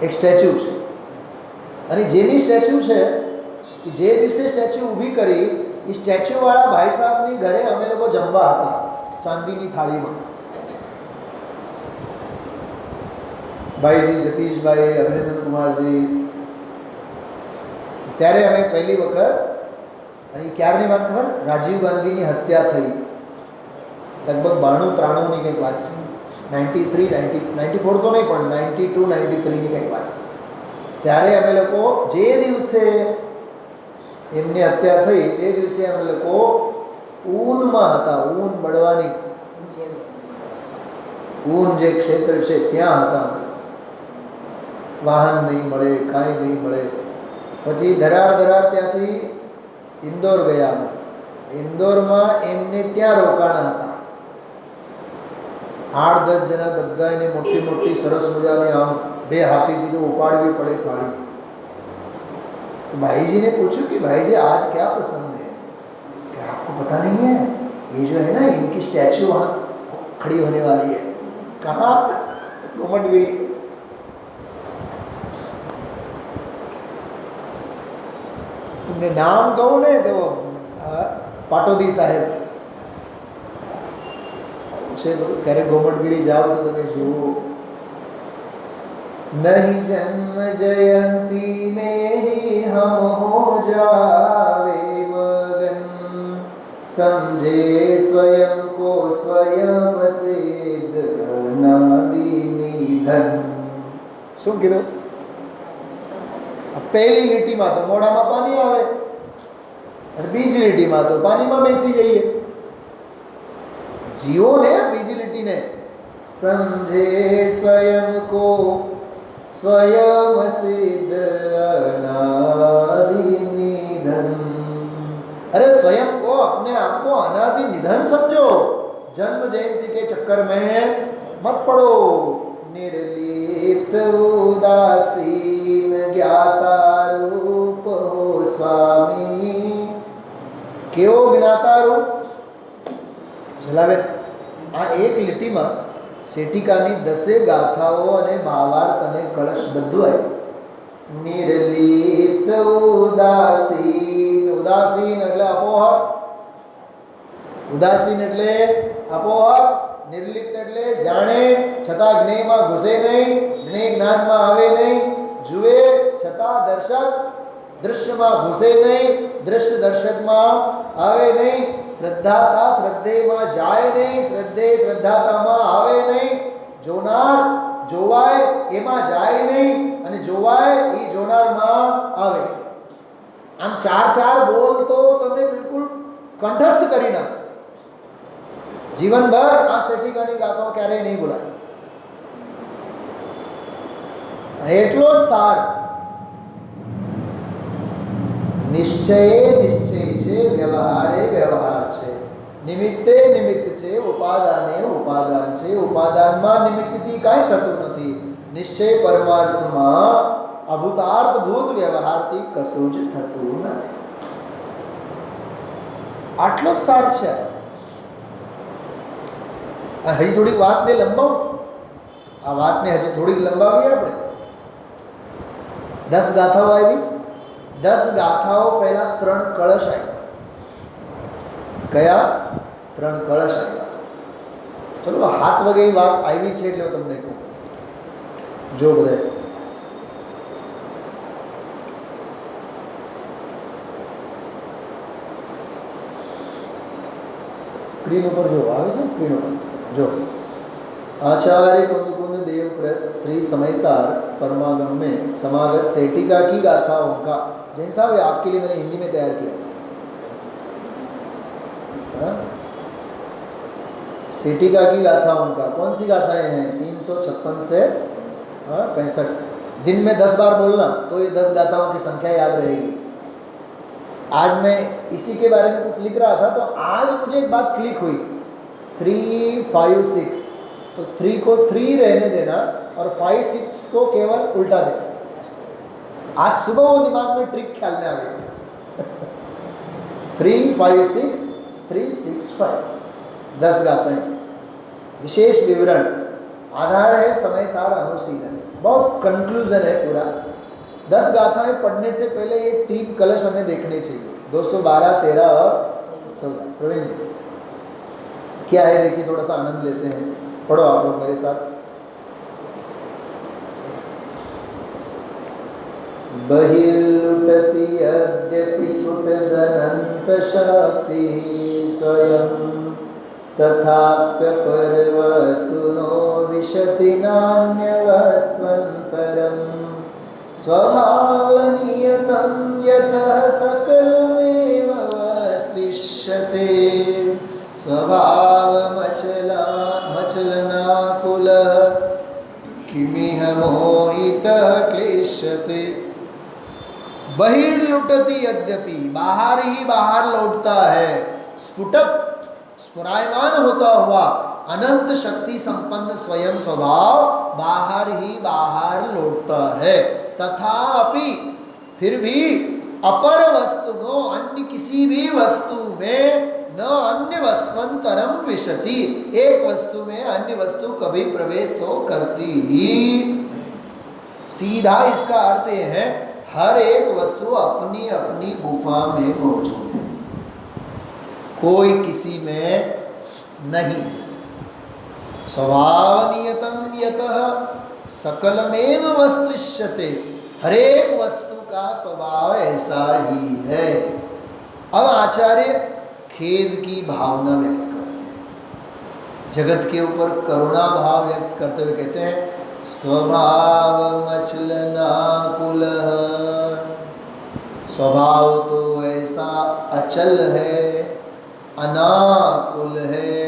B: એક સ્ટેચ્યુ છે. અને જેની સ્ટેચ્યુ છે એ જે દિવસે સ્ટેચ્યુ ઊભી કરી, એ સ્ટેચ્યુવાળા ભાઈ સાહેબની ઘરે અમે લોકો જમવા હતા ચાંદીની થાળીમાં. ભાઈજી જતીશભાઈ, અભિનંદન કુમારજી. ત્યારે અમે પહેલી વખત, અને ક્યારની વાત ખબર, રાજીવ ગાંધીની હત્યા થઈ લગભગ 92-93ની કંઈક વાત છે. 94 તો નહીં પણ 92-93ની કંઈક વાત છે. ત્યારે અમે લોકો જે દિવસે એમની હત્યા થઈ તે દિવસે અમે લોકો ઊનમાં હતા. ઊન બળવાની ઊન જે ક્ષેત્ર છે ત્યાં હતા. વાહન નહીં મળે, કાંઈ નહીં મળે. પછી ધરાર ત્યાંથી ઇન્દોર ગયા. ઇન્દોરમાં એમને ત્યાં રોકાણા હતા. 8-10 જણા બધા એને મોટી મોટી સરસ મજાની આમ 2 હાથીથી તો ઉપાડવી પડે થાળી. तो भाई जी ने पूछा कि भाई जी आज क्या पसंद है? क्या आपको पता नहीं है? ये जो है ना इनकी स्टैचू वहाँ खड़ी होने वाली है. कहाँ? घुमटगिरी. तुमने नाम कहूँ ने तो पाटोदी साहेब से करे घुमटगिरी जाओ तो तुम्हें जो नहीं जन्म जयंती में ही हम हो जावे मगन समझे स्वयं को स्वयं सिद्ध अनादि निधन. શું કીધું? પહેલી લીટીમાં તો મોઢામાં પાણી આવે અને બીજી લીટીમાં તો પાણીમાં બેસી જઈએ. જીવો ને બીજી લીટીને समझे स्वयं को स्वयं सिद्ध अनादि निधन. अरे स्वयं को अपने आप को अनादि निधन समझो. जन्म जयंती के चक्कर में मत पड़ो. निर्लिप्त उदासीन ज्ञाता रूप हो स्वामी. केवो ज्ञाता रूप चलावे. आ एक લીટીમાં શેઠિકાની 10 ગાથાઓ અને ભાવાર્થ અને કળશ બધું આવ્યું. નિર્લિપ્ત ઉદાસીન. ઉદાસીન એટલે અપોહક. ઉદાસીન એટલે અપોહક. નિર્લિપ્ત એટલે જાણે છતાં જ્ઞેયમાં ઘૂસે નહીં, જ્ઞેય જ્ઞાનમાં આવે નહીં, જુએ છતાં દર્શક દૃશ્યમાં ઘૂસે નહીં, દૃશ્ય દર્શકમાં આવે નહીં, શ્રદ્ધાતા શ્રદ્ધેયમાં જાય નહીં, શ્રદ્ધેય શ્રદ્ધાતામાં આવે નહીં, જોનાર જોવાય એમાં જાય નહીં અને જોવાય એ જોનારમાં આવે. આમ 4 બોલ તો તમે બિલકુલ કંઠસ્થ કરી નાખો. જીવનભર આ શેઠિકાની ગાથાઓ ક્યારેય નહીં ભૂલાય. એટલો જ સાર. નિશ્ચયે નિશ્ચય છે, વ્યવહારે વ્યવહાર છે, નિમિત્તે નિમિત્ત છે, ઉપાદાને ઉપાદાન છે. ઉપાદાનમાં નિમિત્તથી કાંઈ થતું નથી. નિશ્ચય પરમાર્થમાં અભૂતાર્થભૂત વ્યવહારથી કશું જ થતું નથી. આટલો જ સાર છે. હજી થોડીક વાતને લંબાવું. આ વાતને હજી થોડીક લંબાવીએ આપણે. 10 ગાથાઓ આવી. 10 ગાથાઓ પહેલા 3 કળશ આવ્યા. કયા? 3 કળશ આવ્યા. ચલો હાથ વગે વાત આવી છે એટલે હું તમને કહું. જો બધા સ્ક્રીન ઉપર જો આવે છે. સ્ક્રીન ઉપર जो आचार्य कुंद देवव्रत श्री समयसार परमागम में समागत सेठिका की गाथाओं का जैन साहब आपके लिए मैंने हिंदी में तैयार किया. सेठिका की गाथाओं का कौन सी गाथाएं हैं? 356 से 65. दिन में 10 बार बोलना तो ये 10 गाथाओं की संख्या याद रहेगी. आज मैं इसी के बारे में कुछ लिख रहा था तो आज मुझे एक बात क्लिक हुई. 3, 5, 6 तो 3 को 3 रहने देना और 5, 6 को केवल उल्टा देना. आज सुबह वो दिमाग में ट्रिक ख्याल में आ गई. 3, 5, 6, 3, 6, 5 10 गाथाएं. विशेष विवरण आधार है समयसार अनुशीलन. बहुत कंक्लूजन है पूरा. 10 गाथाएं पढ़ने से पहले ये 3 कलश हमें देखने चाहिए. 212, 13 और 14. प्रवीण जी क्या है देखिए, थोड़ा सा आनंद लेते हैं. पढ़ो आप लोग मेरे साथ. बहिर्लुटति यद्यपि स्फुटदनंत शक्ति स्वयं तथाप्यपरवस्तुनो विशति नान्यवस्त्वन्तरम् स्वभावनियतं यतः सकलमेव वस्तिष्यते. स्वभाव मचलना को मोहितः क्लेश्यते। बहिर्लुटति यद्यपि, बाहर ही बाहर लौटता है, स्फुटत स्फुरायमान होता हुआ अनंत शक्ति संपन्न स्वयं स्वभाव बाहर ही बाहर लौटता है। तथापि फिर भी अपर वस्तु नो, अन्य किसी भी वस्तु में न अन्य वस्तुअंतरम विशति, एक वस्तु में अन्य वस्तु कभी प्रवेश तो करती ही नहीं। सीधा इसका अर्थ यह है, हर एक वस्तु अपनी अपनी गुफा में मौजूद है, कोई किसी में नहीं है। स्वभाव नियतम यतः सकलमेव वस्तुष्यते, हर एक वस्तु का स्वभाव ऐसा ही है। अब आचार्य खेद की भावना व्यक्त करते हैं, जगत के ऊपर करुणा भाव व्यक्त करते हुए कहते हैं, स्वभाव मचलनाकुल, स्वभाव तो ऐसा अचल है, अनाकुल है,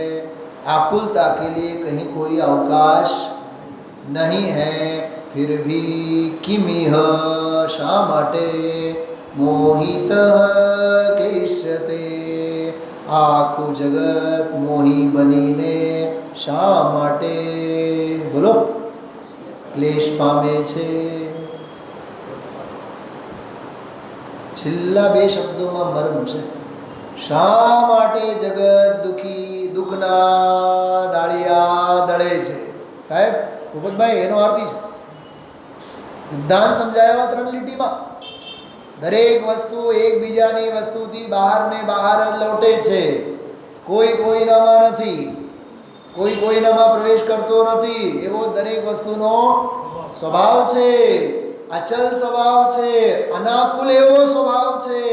B: आकुलता के लिए कहीं कोई अवकाश नहीं है। फिर भी किमिह शा माटे मोहितः क्लेश्यते, आखું जगत मोही बनीने શા માટે બોલો ક્લેશ પામે છે। છેલ્લા બે શબ્દોમાં મર્મ છે, શા માટે જગત દુખી દુઃખના દાળિયા દળે છે। સાહેબ ભૂપતભાઈ એનો અર્થ છે, સિદ્ધાંત સમજાવ્યા 3 લીટીમાં। દરેક વસ્તુ એકબીજાની વસ્તુથી બહાર ને બહાર જ લૌટે છે, કોઈ કોઈનામાં નથી, કોઈ કોઈનામાં પ્રવેશ કરતો નથી, એવો દરેક વસ્તુનો સ્વભાવ છે, અચલ સ્વભાવ છે, અનાકુલ એવો સ્વભાવ છે।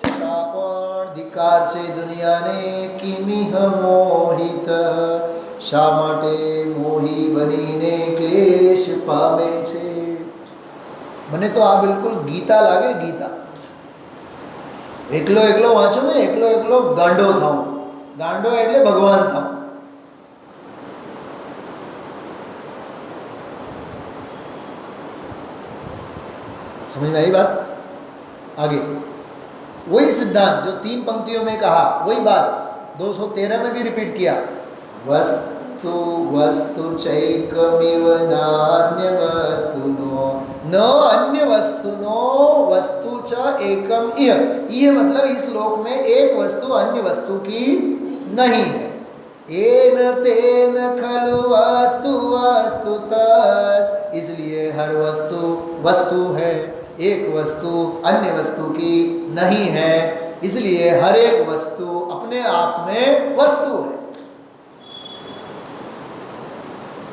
B: છતાં પણ ધિક્કાર છે દુનિયાને, કિમિહ મોહિત, શા માટે મોહી બનીને ક્લેશ પામે છે। મને તો આ બિલકુલ ગીતા લાગે, ગીતા। એકલો એકલો વાંચો ને, એકલો એકલો ગાંડો થાઉં, ગાંડો એટલે ભગવાન થાઉં। समझ में आई बात? आगे वही सिद्धांत जो 3 पंक्तियों में कहा, वही बात 213 में भी रिपीट किया। वस्तु वस्तु चैकमिव नान्य वस्तुनो, न अन्य वस्तुनो वस्तु च एकम इह। इह मतलब इस लोक में एक वस्तु अन्य वस्तु की नहीं है। एन तेन खलु वस्तु वस्तु तत्, इसलिए हर वस्तु वस्तु है, एक वस्तु अन्य वस्तु की नहीं है, इसलिए हर एक वस्तु अपने आप में वस्तु है।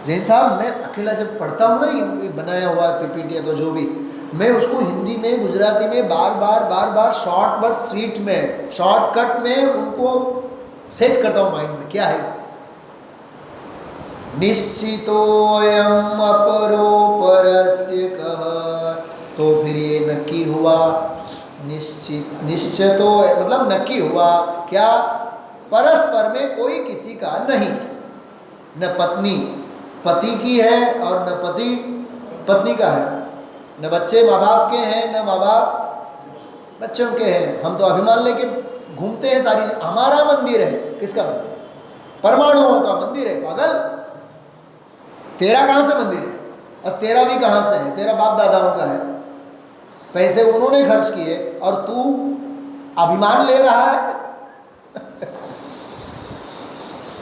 B: जैन साहब, मैं अकेला जब पढ़ता हूँ ना, ये बनाया हुआ पीपीटी या तो जो भी, मैं उसको हिंदी में गुजराती में बार बार शॉर्ट बट स्वीट में, शॉर्टकट में उनको सेट करता हूँ माइंड में। क्या है? निश्चितोऽयं अपरो परस्य कः, तो फिर ये नक्की हुआ, निश्चितो मतलब नक्की हुआ क्या? परस्पर में कोई किसी का नहीं है, न पत्नी पति की है और न पति पत्नी का है, न बच्चे माँ बाप के हैं न माँ बाप बच्चों के हैं। हम तो अभिमान लेके घूमते हैं सारी, हमारा मंदिर है। किसका मंदिर? परमाणुओं का मंदिर है पागल। तेरा कहाँ से मंदिर है? और तेरा भी कहाँ से है? तेरा बाप दादाओं का है, पैसे उन्होंने खर्च किए और तू अभिमान ले रहा है।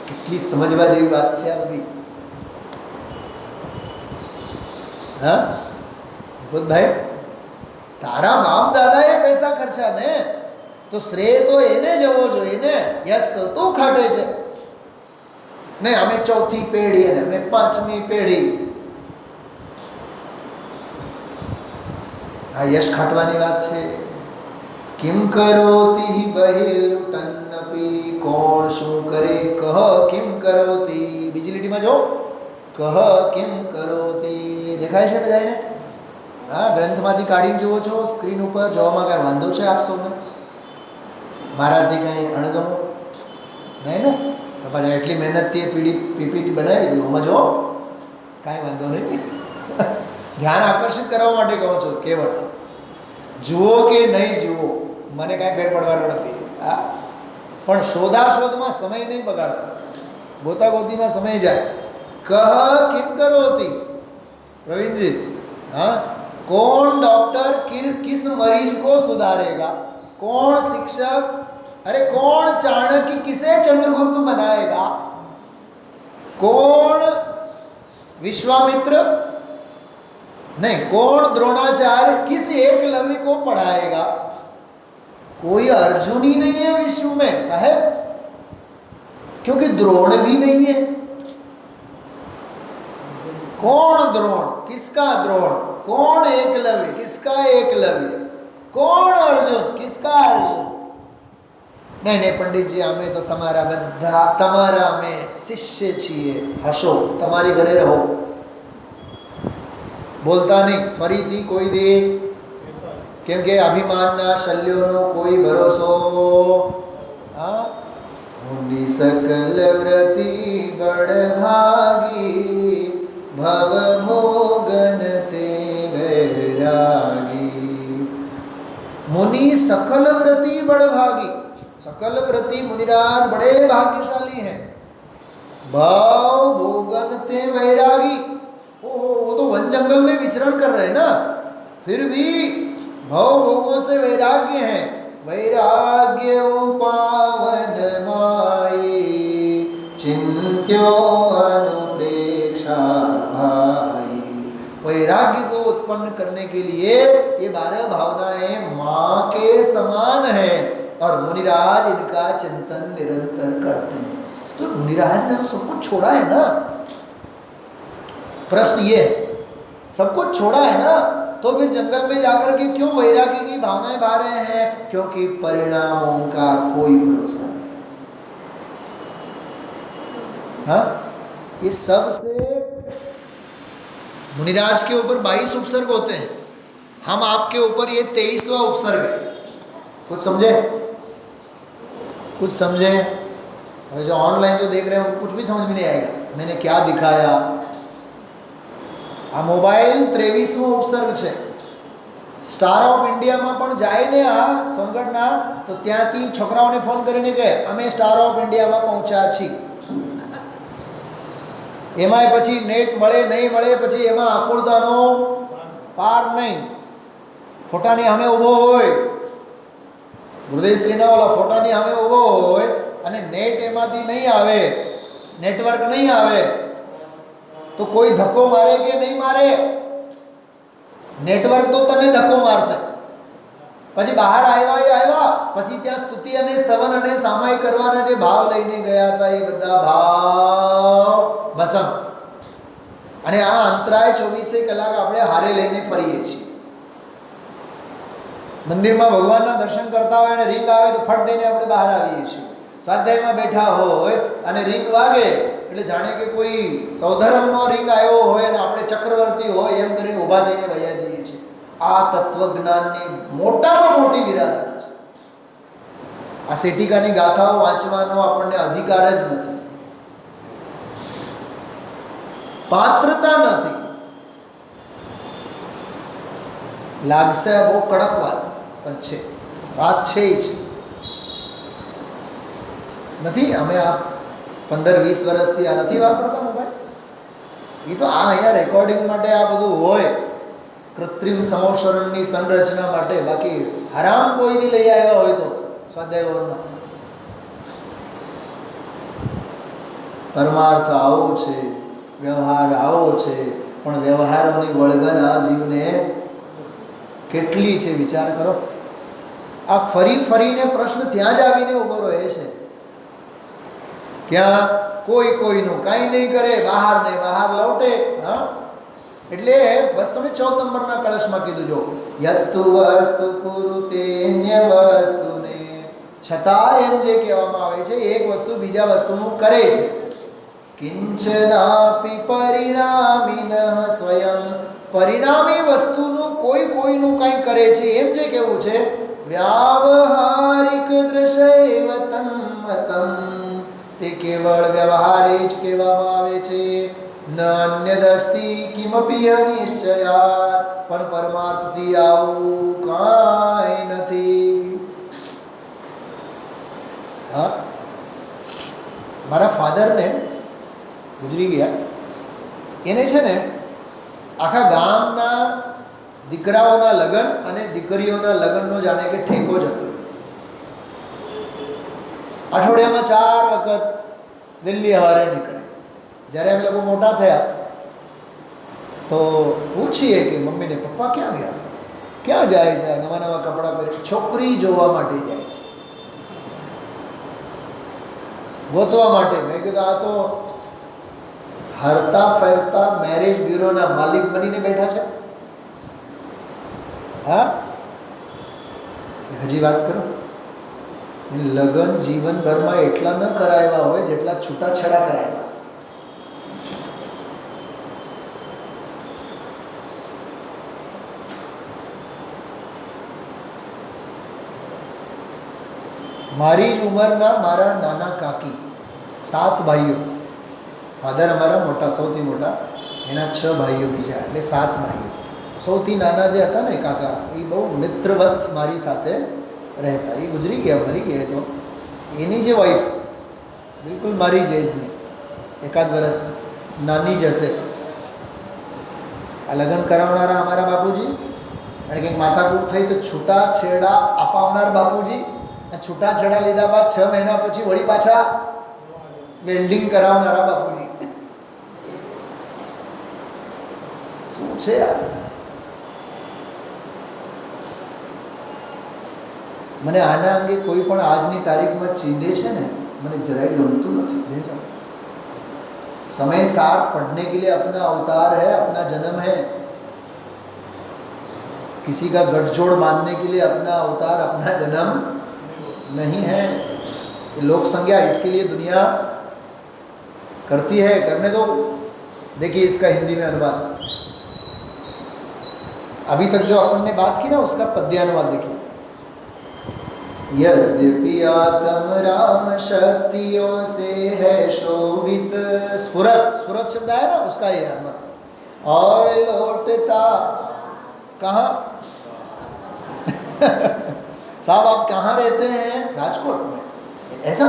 B: कितनी समझवा जेवी बात है आ बधी। हाँ भूपत भाई, तारा बाप दादाए पैसा खर्चा ने तो श्रेय तो एने जवो जोईए ने। यस तो तू खाटे छे ने, અમે ચોથી પેઢી અને અમે 5મી પેઢી। આ યશ ખાટવાની વાત છે। કિમ કરોતિ બહિર્લુટન્નપી, કોણ શું કરે કહ કિમ કરોતિ। બીજી લીટીમાં જો, કહ કિમ કરોતિ દેખાય છે બધાને? હા, ગ્રંથમાંથી કાઢીને જુઓ છો, સ્ક્રીન ઉપર જોવામાં કાંઈ વાંધો છે આપ સૌને? મારાથી કાંઈ અણગમો નહીં ને? તો પાછા એટલી મહેનતથી પીપીટી બનાવી છે, આમાં જો કાંઈ વાંધો નહીં। ધ્યાન આકર્ષિત કરવા માટે કહું છું. કેવળ જુઓ કે નહીં જુઓ મને કાંઈ ફેર પડવાનો નથી. હા, પણ શોધાશોધમાં સમય નહીં બગાડો, ગોતાગોતીમાં સમય જાય. કહ કિમ કરોતી प्रवीण हाँ, कौन डॉक्टर किस मरीज को सुधारेगा, कौन शिक्षक, अरे कौन चाणक्य किसे चंद्रगुप्त बनाएगा, कौन विश्वामित्र नहीं, कौन द्रोणाचार्य किस एकलव्य को पढ़ाएगा. कोई अर्जुन ही नहीं है विश्व में साहब, क्योंकि द्रोण भी नहीं है. कौन द्रोण, किसका द्रोण, कौन एकलव्य, किसका एकलव्य, कौन अर्जुन, किसका अर्जुन. नहीं नहीं पंडित जी અમે તો તમારા બધા તમારા અમે શિષ્ય છીએ. હશો, તમારી ઘરે રહો, બોલતા નહીં ફરીથી કોઈ દે, કેમ કે અભિમાનના શલ્યોનો કોઈ ભરોસો. હા, મુનિ સકલ વ્રતિ બળ ભાગી भव भोगन ते बैरागी. मुनि सकल व्रति बड़ भागी. सकल व्रति मुनिराज बड़े भाग्यशाली हैं. भाव भोगन ते वैरागी. ओहो, वो तो वन जंगल में विचरण कर रहे हैं ना, फिर भी भाव भोगों से वैराग्य हैं. वैराग्य पावन माई चिंत्यो अनुप्रेक्षा भाई. वैराग्य को उत्पन्न करने के लिए ये 12 भावनाएं माँ के समान हैं और मुनिराज इनका चिंतन निरंतर करते हैं. तो मुनिराज ने तो सब कुछ छोड़ा है ना. प्रश्न ये है, सब कुछ छोड़ा है ना, तो फिर जंगल में जाकर के क्यों वैराग्य की भावनाएं भा रहे हैं? क्योंकि परिणामों का कोई भरोसा नहीं. हाँ, इस सब से मुनिराज के ऊपर 22 उपसर्ग होते हैं. हम आपके ऊपर ये 23वां उपसर्ग है. कुछ समझे? कुछ समझे? और जो ऑनलाइन जो देख रहे हैं उनको कुछ भी समझ में नहीं आएगा मैंने क्या दिखाया. आ मोबाइल 23वां उपसर्ग છે. સ્ટાર ઓફ ઇન્ડિયામાં પણ જાય ને આ સોનગઢના, તો ત્યાંથી છોકરાઓને ફોન કરીને કહે અમે સ્ટાર ઓફ ઇન્ડિયામાં પહોંચ્યા છીએ. એમાંય પછી નેટ મળે નહીં મળે, પછી એમાં આકુળતાનો પાર નહીં. ફોટાની સામે ઊભો હોય, હૃદયશ્રીના ઓલા ફોટાની સામે ઊભો હોય અને નેટ એમાંથી નહીં આવે, નેટવર્ક નહીં આવે, તો કોઈ ધક્કો મારે કે નહીં મારે? નેટવર્ક તો તને ધક્કો મારશે. પછી બહાર આવ્યા, પછી ત્યાં સ્તુતિ અને સ્તવન અને સામાય કરવાના જે ભાવ લઈને ગયા હતા એ બધા ભાવ ભસમ. અને આ અંતરાય 24 કલાક આપણે હારે લઈને ફરીએ છીએ. મંદિરમાં ભગવાનના દર્શન કરતા હોય અને રીંગ આવે તો ફટ દઈને આપણે બહાર આવીએ છીએ. સ્વાધ્યાયમાં બેઠા હોય અને રીંગ વાગે એટલે જાણે કે કોઈ સૌધર્મનો રીંગ આવ્યો હોય અને આપણે ચક્રવર્તી હોય એમ કરીને ઊભા થઈને વયા જઈએ છીએ. આ તત્વજ્ઞાનની મોટામાં મોટી વિરાધના છે. આ સેટિકાની ગાથાઓ વાંચવાનો આપણને અધિકાર જ નથી, પાત્રતા નથી. લાગશે બહુ કડક વાત પણ છે, વાત છે જ નથી. અમે આ 15-20 વર્ષથી આ નથી વાપરતા મોબાઈલ. એ તો આ અહીંયા રેકોર્ડિંગ માટે આ બધું હોય, કૃત્રિમ સમોશરણની સંરચના માટે. બાકી હરામ કોઈથી લઈ આવ્યા હોય તો સ્વાધ્યાય ભવનમાં. પરમાર્થ આવો છે, વ્યવહાર આવો છે, પણ વ્યવહારોની વળગન આ જીવને કેટલી છે વિચાર કરો. આ ફરી ફરીને પ્રશ્ન ત્યાં જ આવીને ઊભો રહે છે. ક્યાં કોઈ કોઈનું કાંઈ નહીં કરે, બહાર ને બહાર લૌટે. હા, એટલે 214 નંબરના કળશમાં કીધું જો યત્તુ વસ્તુ કુરુતેન્ય વસ્તુને, છતાં એમ જે કહેવામાં આવે છે એક વસ્તુ બીજા વસ્તુનું કરે છે. કિંચનાપી પરિણામિનઃ સ્વયં, પરિણામી વસ્તુનું કોઈ કોઈનું કાંઈ કરે છે એમ જે કહેવું છે. વ્યાવહારિક દ્રશૈવ તન્મતં, તે કેવળ વ્યવહારે જ કહેવામાં આવે છે. ન અન્યદસ્તિ કિમપી અનિશ્ચયાત, પણ પરમાર્થથી આવું કાંઈ નથી. હા, મારા ફાધરને ગુજરી ગયા, એને છે ને આખા ગામના દીકરાઓના લગ્ન અને દીકરીઓના લગ્નનો જાણે કે ઠેકો જ હતો. અઠવાડિયામાં 4 વખત દિલ્હી હવારે નીકળે. જ્યારે અમે લોકો મોટા થયા તો પૂછીએ કે મમ્મીને, પપ્પા ક્યાં ગયા, ક્યાં જાય છે, નવા નવા કપડાં પહેરી, છોકરી જોવા માટે જાય છે, ગોતવા માટે. મેં કીધું આ તો હરતા ફેરતા મેરેજ બ્યુરોના માલિક બનીને બેઠા છે. હા, હજી વાત કરો. લગ્ન જીવનભરમાં એટલા ન કરાવ્યા હોય જેટલા છૂટાછેડા કરાવ્યા. મારી જ ઉંમરના મારા નાના કાકી, 7 ભાઈઓ. ફાધર અમારા મોટા, સૌથી મોટા, એના 6 ભાઈઓ બીજા, એટલે 7 ભાઈઓ. સૌથી નાના જે હતા ને કાકા, એ બહુ મિત્રવત મારી સાથે રહેતા. એ ગુજરી ગયા, મરી ગયા. તો એની જે વાઈફ બિલકુલ મારી જ એજની, 1 વર્ષ નાની જ હશે. આ લગ્ન કરાવનારા અમારા બાપુજી, અને કંઈક માથાકૂટ થઈ તો છૂટાછેડા અપાવનાર બાપુજી, છૂટાછેડા લીધા બાદ 6 મહિના પછી વળી પાછા વેલ્ડિંગ કરાવનારા બાપુજી. શું છે આ? મને આના અંગે કોઈ પણ આજની તારીખમાં ચીંધે છે ને, મને જરાય ગમતું નથી. समय सार पढ़ने के लिए अपना अवतार है, अपना जन्म है. किसी का गठजोड़ बांधने के लिए अपना अवतार, अपना जन्म नहीं है. लोक संज्ञा इसके लिए दुनिया करती है, करने दो. देखिए इसका हिंदी में अनुवाद. अभी तक जो अपन ने बात की ना, उसका पद्यानुवाद देखिए. यद्यपि आत्म राम शक्तियों से है शोभित, स्फुरत, स्फुरत शब्द है ना, उसका ये अनुवाद. और लौटता कहाँ? साहब आप कहाँ रहते हैं? राजकोट में. ऐसा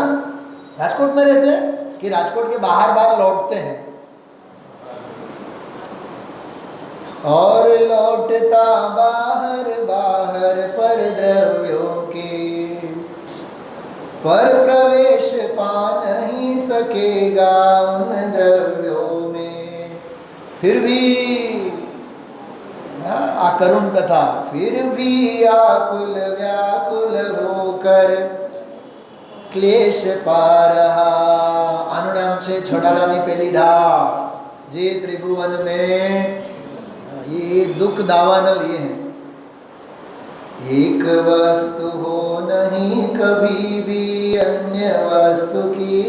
B: राजकोट में रहते हैं कि राजकोट के बाहर बाहर लौटते हैं? और लौटता बाहर बाहर पर द्रव्यों के, पर प्रवेश पा नहीं सकेगा उन द्रव्यों में. फिर भी आ करुण कथा, फिर भी आकुल व्याकुल होकर क्लेश पा रहा. आનું નામ છે છોડાલાની પેલી ઢાળ, જે ત્રિભુવન में ये दुख दावा न लिए हैं. एक वस्तु हो नहीं कभी भी अन्य वस्तु की,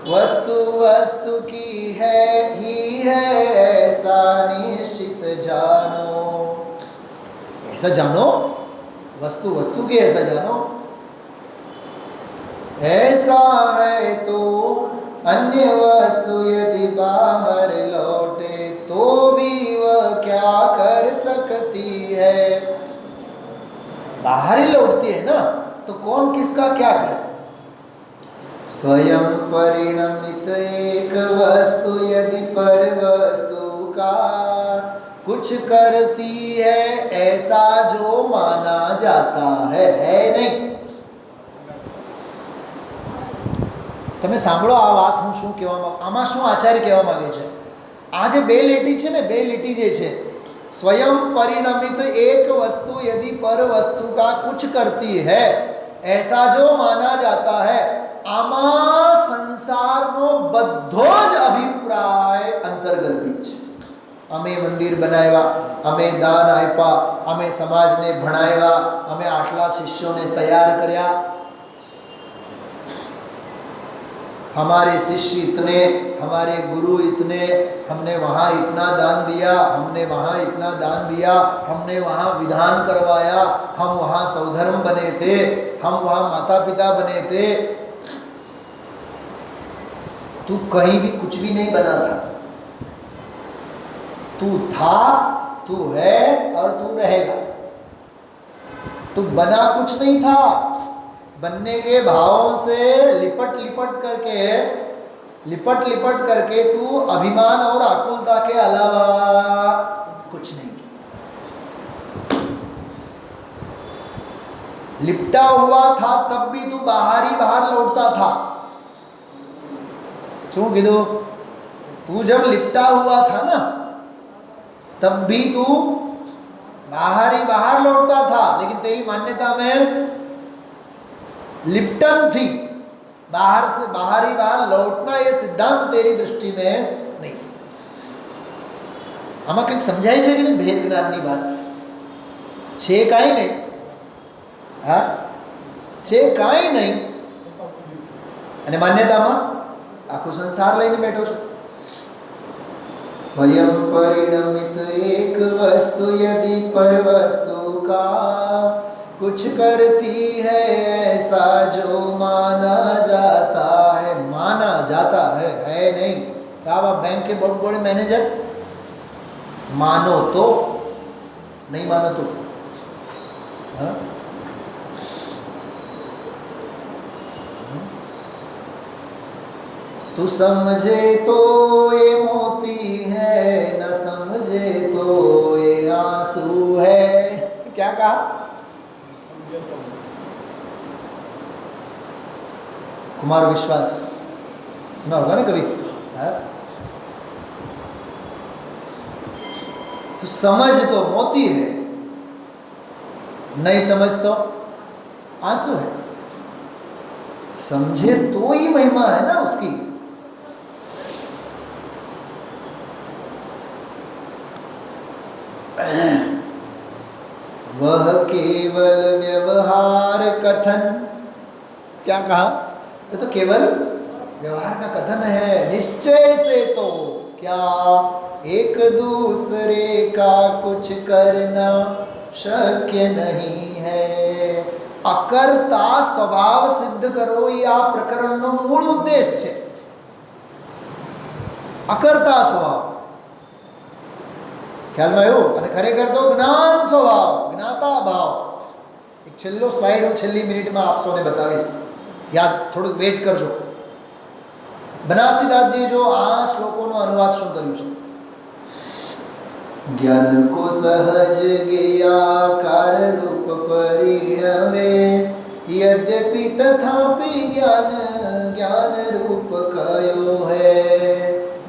B: वस्तु वस्तु की है ही है ऐसा निश्चित जानो. ऐसा जानो, वस्तु वस्तु की ऐसा जानो. ऐसा है तो अन्य वस्तु यदि बाहर लौटे तो भी वह क्या कर सकती है. बाहर ही लौटती है ना, तो कौन किसका क्या करे. स्वयं परिणमित एक वस्तु यदि पर वस्तु का कुछ करती है, ऐसा जो माना जाता है नहीं. તમે સાંભળો આ વાત હું શું કહેવા માંગુ. આમાં શું આચાર્ય કહેવા માંગે છે? આ જે 2 લીટી છે ને, 2 લીટી જે છે, स्वयं परिणमित एक वस्तु यदि पर वस्तु का कुछ करती है ऐसा जो माना जाता है, आमा संसारનો બધો જ અભિપ્રાય અંતર્ગર્ભિત છે. અમે મંદિર બનાવ્યા, અમે દાન આપ્યા, અમે સમાજને ભણાવ્યા, અમે આટલા શિષ્યોને તૈયાર કર્યા, हमारे शिष्य इतने, हमारे गुरु इतने, हमने वहाँ इतना दान दिया, हमने वहाँ इतना दान दिया, हमने वहाँ विधान करवाया, हम वहाँ सौधर्म बने थे, हम वहाँ माता पिता बने थे. तू कहीं भी कुछ भी नहीं बना था, तू था, तू है और तू रहेगा। तू बना कुछ नहीं था। बनने के भावों से लिपट लिपट करके तू अभिमान और आकुलता के अलावा कुछ नहीं किया। लिपटा हुआ था तब भी तू बाहर ही बाहर लौटता था। शू कीधु? तू जब लिपटा हुआ था ना तब भी तू बाहर ही बाहर लौटता था, लेकिन तेरी मान्यता में लिपटन थी। बाहर से बाहर ही बाहर लौटना ये सिद्धांत तेरी दृष्टि में नहीं था। આમાં કંઈક સમજાય છે કે નહીં? ભેદ જ્ઞાનની વાત છે કાંઈ નહીં? હા, છે કાંઈ નહીં. અને માન્યતામાં આખું સંસાર લઈને બેઠો છો. स्वयं परिणमित एक वस्तु यदि पर वस्तु का कुछ करती है ऐसा जो माना जाता है नहीं. साहब आप बैंक के बहुत बड़े मैनेजर, मानो तो, नहीं मानो तो हाँ? तू समझे तो ये मोती है, न समझे तो ये आंसू है. क्या कहा? कुमार विश्वास सुना होगा ना कभी? तो समझ तो मोती है, नहीं समझ तो आंसू है. समझे तो ही महिमा है ना उसकी. वह केवल व्यवहार कथन. क्या कहा? ये तो केवल व्यवहार का कथन है. निश्चय से तो क्या एक दूसरे का कुछ करना शक्य नहीं है. અકર્તા સ્વભાવ સિદ્ધ કરવો એ આ પ્રકરણનો મૂળ ઉદ્દેશ છે. અકર્તા સ્વભાવ ખ્યાલમાં આવ્યો? અને ખરેખર તો જ્ઞાન સ્વભાવ, જ્ઞાતા ભાવ. એક છેલ્લો સ્લાઇડ હું છેલ્લી મિનિટમાં આપ સૌને બતાવીશ. યાદ થોડુંક વેઇટ કરજો. બનારસીદાસજી જો આ શ્લોકોનો અનુવાદ શું કર્યું છે? ज्ञान को सहज ज्ञाकार रूप परिणमे यद्यपि तथापि ज्ञान ज्ञान रूप कयो है.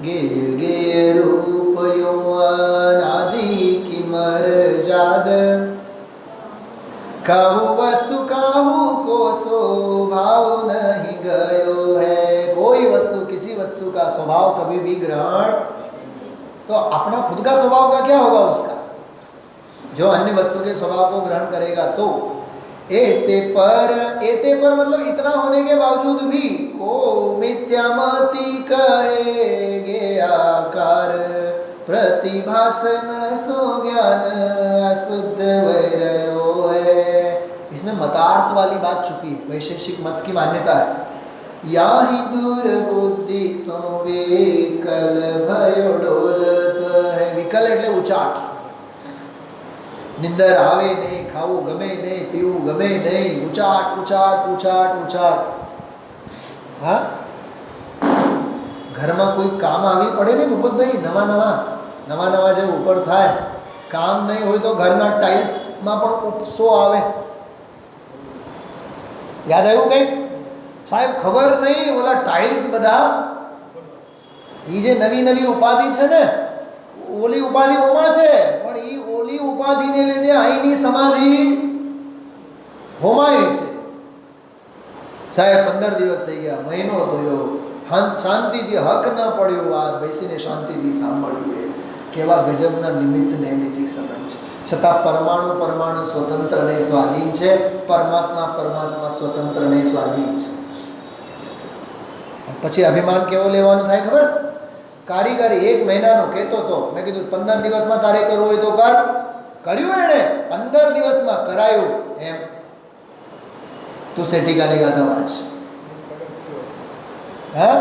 B: गेय गेय रूप यो अनादि किमर जाद काहू वस्तु काहू को स्वभाव नहीं गयो है. कोई वस्तु किसी वस्तु का स्वभाव कभी भी ग्रहण, तो अपना खुद का स्वभाव का क्या होगा उसका? जो अन्य वस्तु के स्वभाव को ग्रहण करेगा तो एते पर मतलब इतना होने के बावजूद भी को मिथ्यामति कहेगे आकार प्रतिभासन सो ज्ञान अशुद्ध वैरयो है. इसमें मतार्थ वाली बात छुपी है. वैशेषिक मत की मान्यता है या ही दूर बुद्धि सो विकल भयो डोलत है. विकल એટલે ઉચાટ. નિંદર આવે નહીં, ખાવું ગમે નહીં, પીવું ગમે નહીં, ઉચાટ ઉચાટ ઉચાટ ઉચાટ. હા, ઘરમાં કોઈ કામ આવી પડે ને ભૂપતભાઈ, નવા નવા જે ઉપર થાય, કામ નહીં હોય તો ઘરના ટાઇલ્સમાં પણ ઉપસો આવે. યાદ આવ્યું કંઈક? સાહેબ ખબર નહીં, ઓલા ટાઇલ્સ બધા એ જે નવી ઉપાધિ છે ને, ઓલી ઉપાધિ ઓમાં છે, પણ એ ઓલી ઉપાધિને લીધે અહીંની સમાધિ હોમાય છે. સાહેબ 15 દિવસ થઈ ગયા, મહિનો થયો, શાંતિથી હક ન પડ્યો, આ બેસીને શાંતિથી સાંભળ્યું. કેવા ગજબના નિમિત્ત નૈમિત્તિક સંબંધ છે. છતાં પરમાણુ સ્વતંત્ર નહીં સ્વાધીન છે, પરમાત્મા સ્વતંત્ર નહીં સ્વાધીન છે. પછી અભિમાન કેવો લેવાનું થાય ખબર? કારીગર 1 મહિનાનો કહેતો હતો, મેં કીધું 15 દિવસમાં તારે કરવું હોય તો કર. કર્યું એણે 15 દિવસમાં કરાયું. એમ તું સેઠી ગાની ગાતા વાંચ. હા,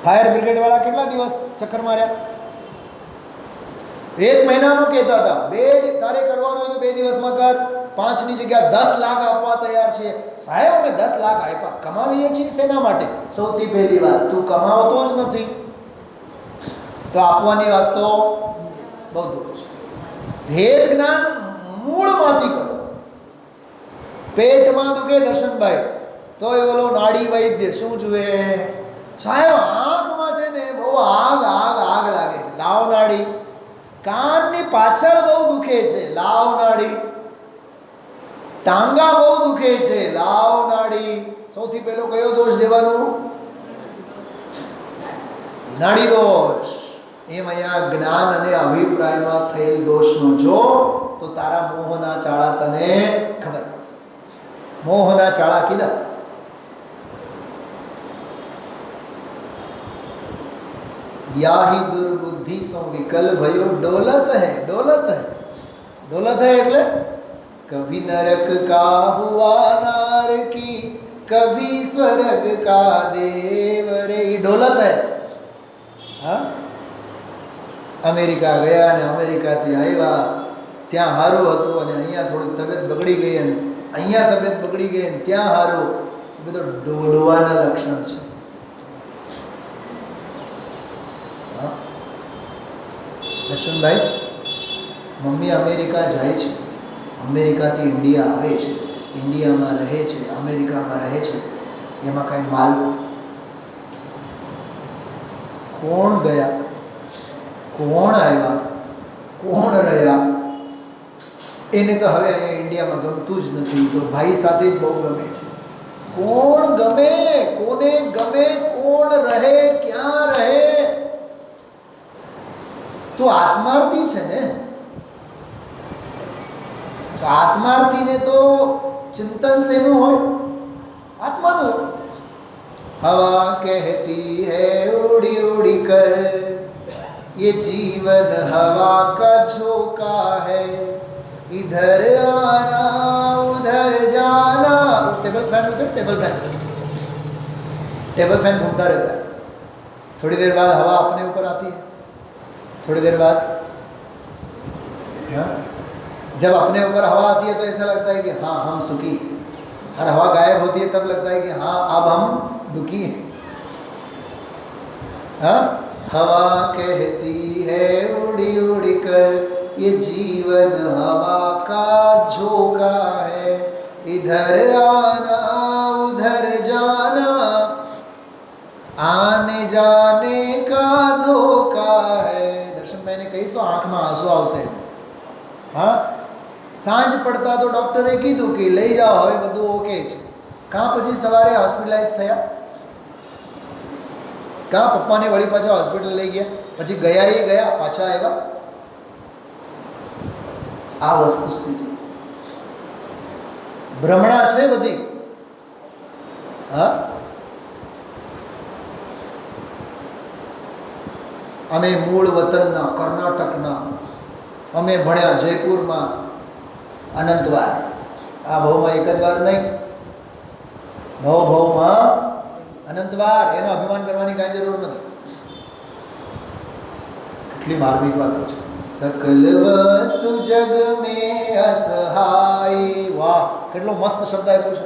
B: ફાયર બ્રિગેડવાળા કેટલા દિવસ ચક્કર માર્યા? 1 મહિનાનું કહેતા હતા. તારે કરવાનું હોય તો 2 દિવસમાં કર. 5ની જગ્યા 10 લાખ આપવા તૈયાર છીએ. સાહેબ અમે 10 લાખ આપ્યા, કમાવીએ છીએ શેના માટે? સૌથી પહેલી વાત, તું કમાવતો જ નથી તો આપવાની વાત તો બહુ દૂર છે. ભેદ જ્ઞાન મૂળમાંથી કરો. પેટમાં દુખે દર્શનભાઈ તો એ ઓલો નાડી વૈદ્ય શું જુએ? સાહેબ આંખમાં છે ને બહુ આગ લાગે છે, લાવ નાડી. કાનની પાછળ બહુ દુખે છે, લાવ નાડી. ટાંગા બહુ દુખે છે, લાવ નાડી. સૌથી પહેલો કયો દોષ લેવાનો? નાડી દોષ. એમ અહીંયા જ્ઞાન અને અભિપ્રાયમાં થયેલ દોષનો જો તો તારા મોહના ચાળા તને ખબર પડશે. મોહના ચાળા કીધા. યાહી દુર્બુદ્ધિ સો વિકલ ભયો ડોલત હૈ. ડોલત હૈ, ડોલત હૈ એટલે કભી નરક કા હુઆ નાર કી, કભી સ્વર્ગ કા દેવ રે. ડોલત હૈ. હા, અમેરિકા ગયા અને અમેરિકાથી આવ્યા, ત્યાં સારું હતું અને અહીંયા થોડીક તબિયત બગડી ગઈ અને અહીંયા તબિયત બગડી ગઈ અને ત્યાં સારું. એ બધું ડોલવાના લક્ષણ છે. દર્શનભાઈ, મમ્મી અમેરિકા જાય છે, અમેરિકાથી ઇન્ડિયા આવે છે, ઇન્ડિયામાં રહે છે, અમેરિકામાં રહે છે, એમાં કાંઈ માલ? કોણ ગયા, કોણ આવ્યા, કોણ રહ્યા? એને તો હવે અહીંયા ઇન્ડિયામાં ગમતું જ નથી, તો ભાઈ સાથે જ બહુ ગમે છે. કોણ ગમે, કોને ગમે, કોણ રહે, ક્યાં રહે? તો આત્માર્થી છે ને, તો આત્માર્થીને તો ચિંતન શેનું હોય? આત્માનું. હવા કહેતી હૈ ઉડી ઉડી કર, ये जीवन हवा का झोंका है, इधर आना उधर जाना. टेबल फैन उधर, टेबल फैन घूमता रहता है. थोड़ी देर बाद हवा अपने ऊपर आती है, थोड़ी देर बाद जब अपने ऊपर हवा आती है तो ऐसा लगता है कि हाँ हम सुखी हैं, और हवा गायब होती है तब लगता है कि हाँ अब हम दुखी हैं. हाँ, हवा कहती है उड़ी उड़ी कर, ये जीवन हवा का झोंका है, इधर आना उधर जाना, आने जाने का धोखा है. દર્શનભાઈ ને કહીશ તો આંખમાં આંસુ આવશે. હા, સાંજ પડતા તો ડૉક્ટરે કીધું કે લઈ જાઓ, હવે બધું ઓકે છે. કાં પછી સવારે હોસ્પિટલાઇઝ થયા, કાં પપ્પાને વળી પાછા હોસ્પિટલ લઈ ગયા, પછી ગયા પાછા આવ્યા. આ વસ્તુ સ્થિતિ ભ્રમણા છે બધી. હા, અમે મૂળ વતનના કર્ણાટકના, અમે ભણ્યા જયપુરમાં અનંતવાર. આ ભાવમાં એક જ વાર નહીં, ભાવમાં અનંતવાર. એનો અભિમાન કરવાની કાંઈ જરૂર નથી. કેટલી માર્મિક વાતો છે. સકલ વસ્તુ જગ મેં અસહાય. વાહ, કેટલો મસ્ત શબ્દ આપ્યો છે.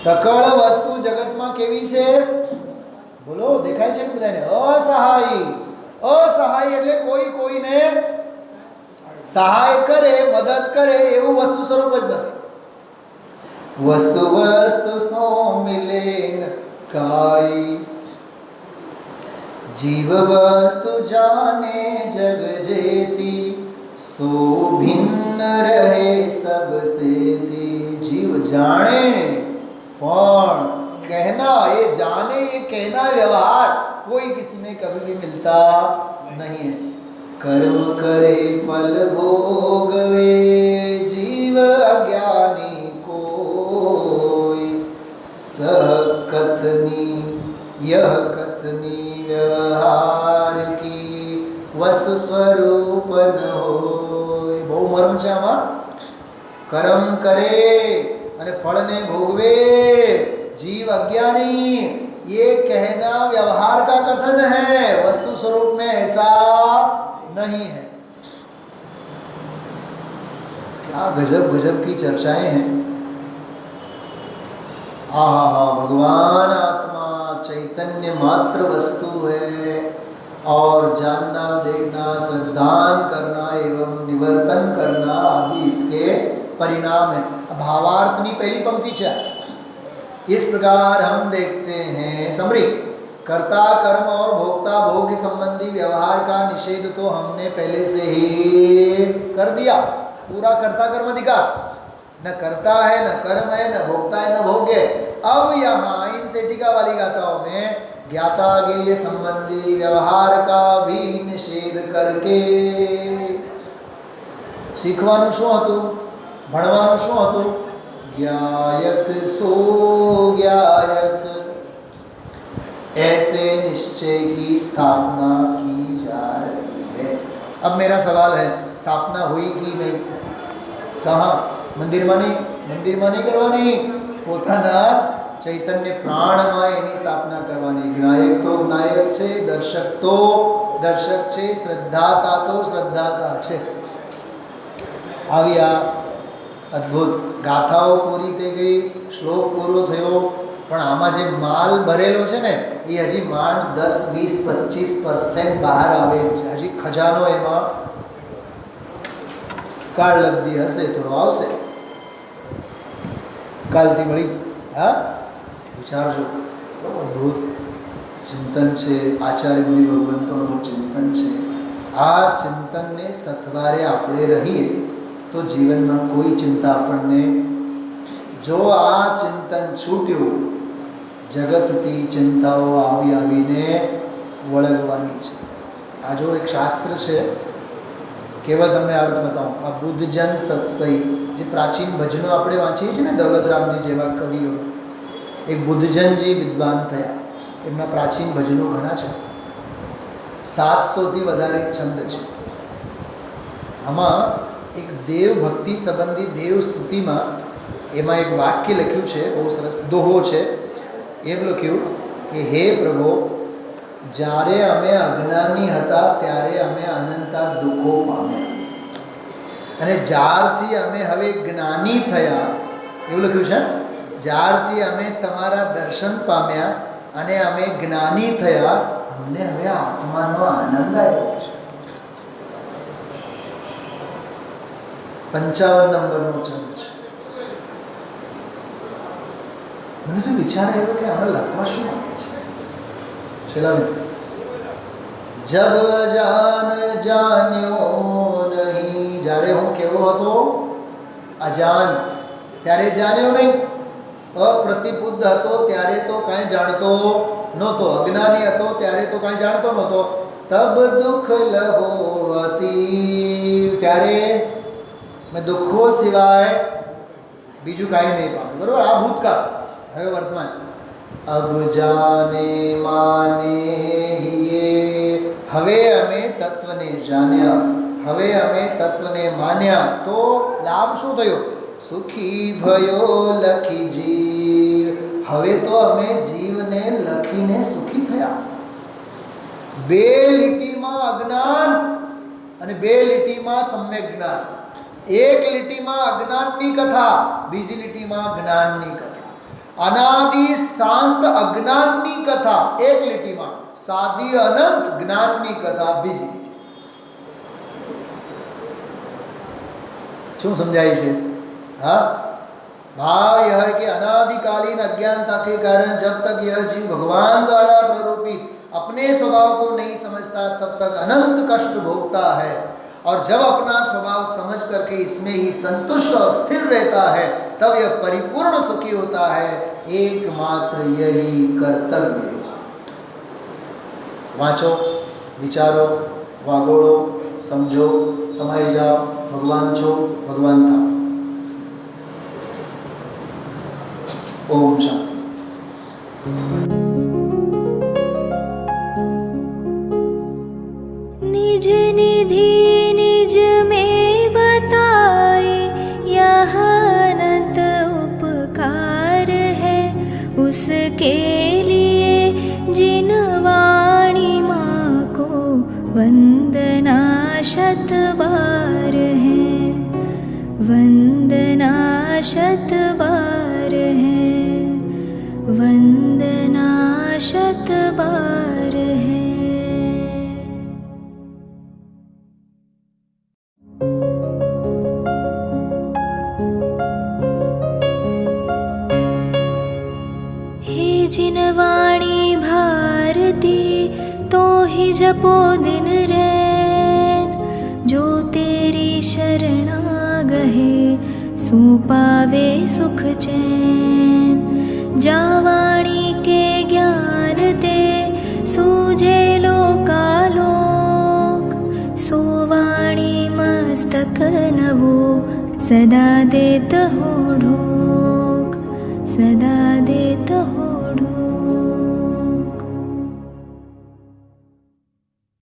B: સકળ વસ્તુ જગતમાં કેવી છે? બોલો, દેખાય છે ને બધાને? અસહાય. અસહાય એટલે કોઈને સહાય કરે, મદદ કરે એવું વસ્તુ સ્વરૂપ જ નથી. વસ્તુ વસ્તુ સો મિલે કાઈ, જીવ વસ્તુ જાને જગ જેતી, સો ભિન્ન રહે સબસેથી. જીવ જાણે પણ कहना, ये जाने, ये कहना व्यवहार कोई किसी में कभी भी मिलता नहीं है. कर्म करे फल भोगवे, जीव अज्ञानी कोई, सह कथनी यह कथनी व्यवहार की, वस्तु स्वरूप न होय. બહુ મર્મ છે આમાં. કર્મ કરે અને ફળને ભોગવે, જીવ અજ્ઞાની, ये कहना व्यवहार का कथन है, वस्तु स्वरूप में ऐसा नहीं है। क्या गजब गजब की चर्चाएं हैं। भगवान आत्मा चैतन्य मात्र वस्तु है और जानना, देखना, श्रद्धान करना एवं निवर्तन करना आदि इसके परिणाम है। भावार्थ नहीं, पहली पंक्ति क्या है? इस प्रकार हम देखते हैं समरी, कर्ता कर्म और भोक्ता भोग्य संबंधी व्यवहार का निषेध तो हमने पहले से ही कर दिया। पूरा कर्ता कर्म अधिकार, न कर्ता है, न कर्म है, न भोक्ता है, न भोग्य है। अब यहाँ इन सेठिका वाली गाथाओं में ज्ञाता ज्ञेय संबंधी व्यवहार का भी निषेध करके શીખવાનું શું હતું? ભણવાનું શું હતું? ज्ञायक सो ज्ञायक ऐसे निश्चय की स्थापना की जा रही है। अब मेरा सवाल है, स्थापना हुई कि नहीं? कहाँ? मंदिर में नहीं करवानी, પોતાના ચૈતન્ય પ્રાણમાં એની સ્થાપના કરવાની। જ્ઞાયક તો જ્ઞાયક છે, દર્શક તો દર્શક છે, શ્રદ્ધાતા તો શ્રદ્ધાતા છે। આવી આ અદ્ભુત ગાથાઓ પૂરી થઈ ગઈ, શ્લોક પૂરો થયો, પણ આમાં જે માલ ભરેલો છે ને એ હજી માંડ 10, 20, 25% બહાર આવેલ છે। હજી ખજાનો એમાં કાળ લબ્ધી હશે તો આવશે। કાલથી મળી વિચારજો। અદ્ભુત ચિંતન છે, આચાર્ય મુનિ ભગવંતોનું ચિંતન છે। આ ચિંતનને સથવારે આપણે રહીએ તો જીવનમાં કોઈ ચિંતા આપણને, જો આ ચિંતન છૂટ્યું જગતથી ચિંતાઓ આવીને વળગવાની છે। આ જો એક શાસ્ત્ર છે, કેવળ તમને અર્થ બતાવું। આ બુદ્ધજન સત્સઈ જે પ્રાચીન ભજનો આપણે વાંચીએ છીએ ને, દૌલતરામજી જેવા કવિઓ, એક બુદ્ધજનજી વિદ્વાન થયા, એમના પ્રાચીન ભજનો ઘણા છે, 700થી વધારે છંદ છે। આમાં એક દેવ ભક્તિ સંબંધી દેવ સ્તુતિમાં એમાં એક વાક્ય લખ્યું છે, બહુ સરસ દોહો છે। એમ લખ્યું કે હે પ્રભુ, જ્યારે અમે અજ્ઞાની હતા ત્યારે અમે અનંતા દુઃખો પામ્યા, અને જ્યારથી અમે હવે જ્ઞાની થયા, એવું લખ્યું છે, જ્યારથી અમે તમારા દર્શન પામ્યા અને અમે જ્ઞાની થયા, અમને હવે આત્માનો આનંદ આવ્યો છે। 55 નંબરનો છંદ છે। મને તો વિચાર આવ્યો કે આમાં લખવા શું માંગે છે। છેલ્લા જબ અજાન જાન્યો નહીં, જ્યારે હું કેવો હતો? અજાન, ત્યારે જાણ્યો નહીં। અપ્રતિબુદ્ધ હતો ત્યારે તો કાંઈ જાણતો નહોતો, અજ્ઞાની હતો ત્યારે તો કાંઈ જાણતો નહોતો। તબ દુઃખ લહો અતિ, ત્યારે મેં દુઃખો સિવાય બીજું કાંઈ નહીં પામે। બરાબર, આ ભૂતકાળ। હવે વર્તમાન। અબ જાને માને હિએ, હવે અમે તત્વને જાણ્યા, હવે અમે તત્વને માન્યા તો લાભ શું થયો? સુખી ભયો લખી જીવ, હવે તો અમે જીવને લખીને સુખી થયા। બે લીટીમાં અજ્ઞાન અને બે લીટીમાં સમ્યક જ્ઞાન। એક લીટીમાં અજ્ઞાનની કથા, બીજી લીટીમાં જ્ઞાનની કથા। અનાદિ શાંત અજ્ઞાનની કથા એક લીટીમાં, સાદી અનંત જ્ઞાનની કથા બીજી લીટી। શું સમજાય છે? हाँ, भाव यह है कि अनादिकालीन अज्ञानता के कारण जब तक यह जीव भगवान द्वारा प्ररूपित अपने स्वभाव को नहीं समझता तब तक अनंत कष्ट भोगता है, और जब अपना स्वभाव समझ करके इसमें ही संतुष्ट और स्थिर रहता है तब यह परिपूर्ण सुखी होता है। एकमात्र यही कर्तव्य। वाँचो, विचारो, वागोड़ो, समझो, समाई जाओ, भगवान छो, भगवान था। ओम शांति।
A: निज निधि निज में बताए, यह अनंत उपकार है, उसके लिए वंदना शत बार है, वंदना शत बार है, वंदना शत बार है। हे जिनवाणी भारती तो ही जपो दिन रैन, जो तेरी शरणा गहे सो पावे सुख चैन। जावाणी के ज्ञान ते सूझे लोकालोक, सोवाणी मस्तक नवो सदा देत हो ढोक, सदा देत हो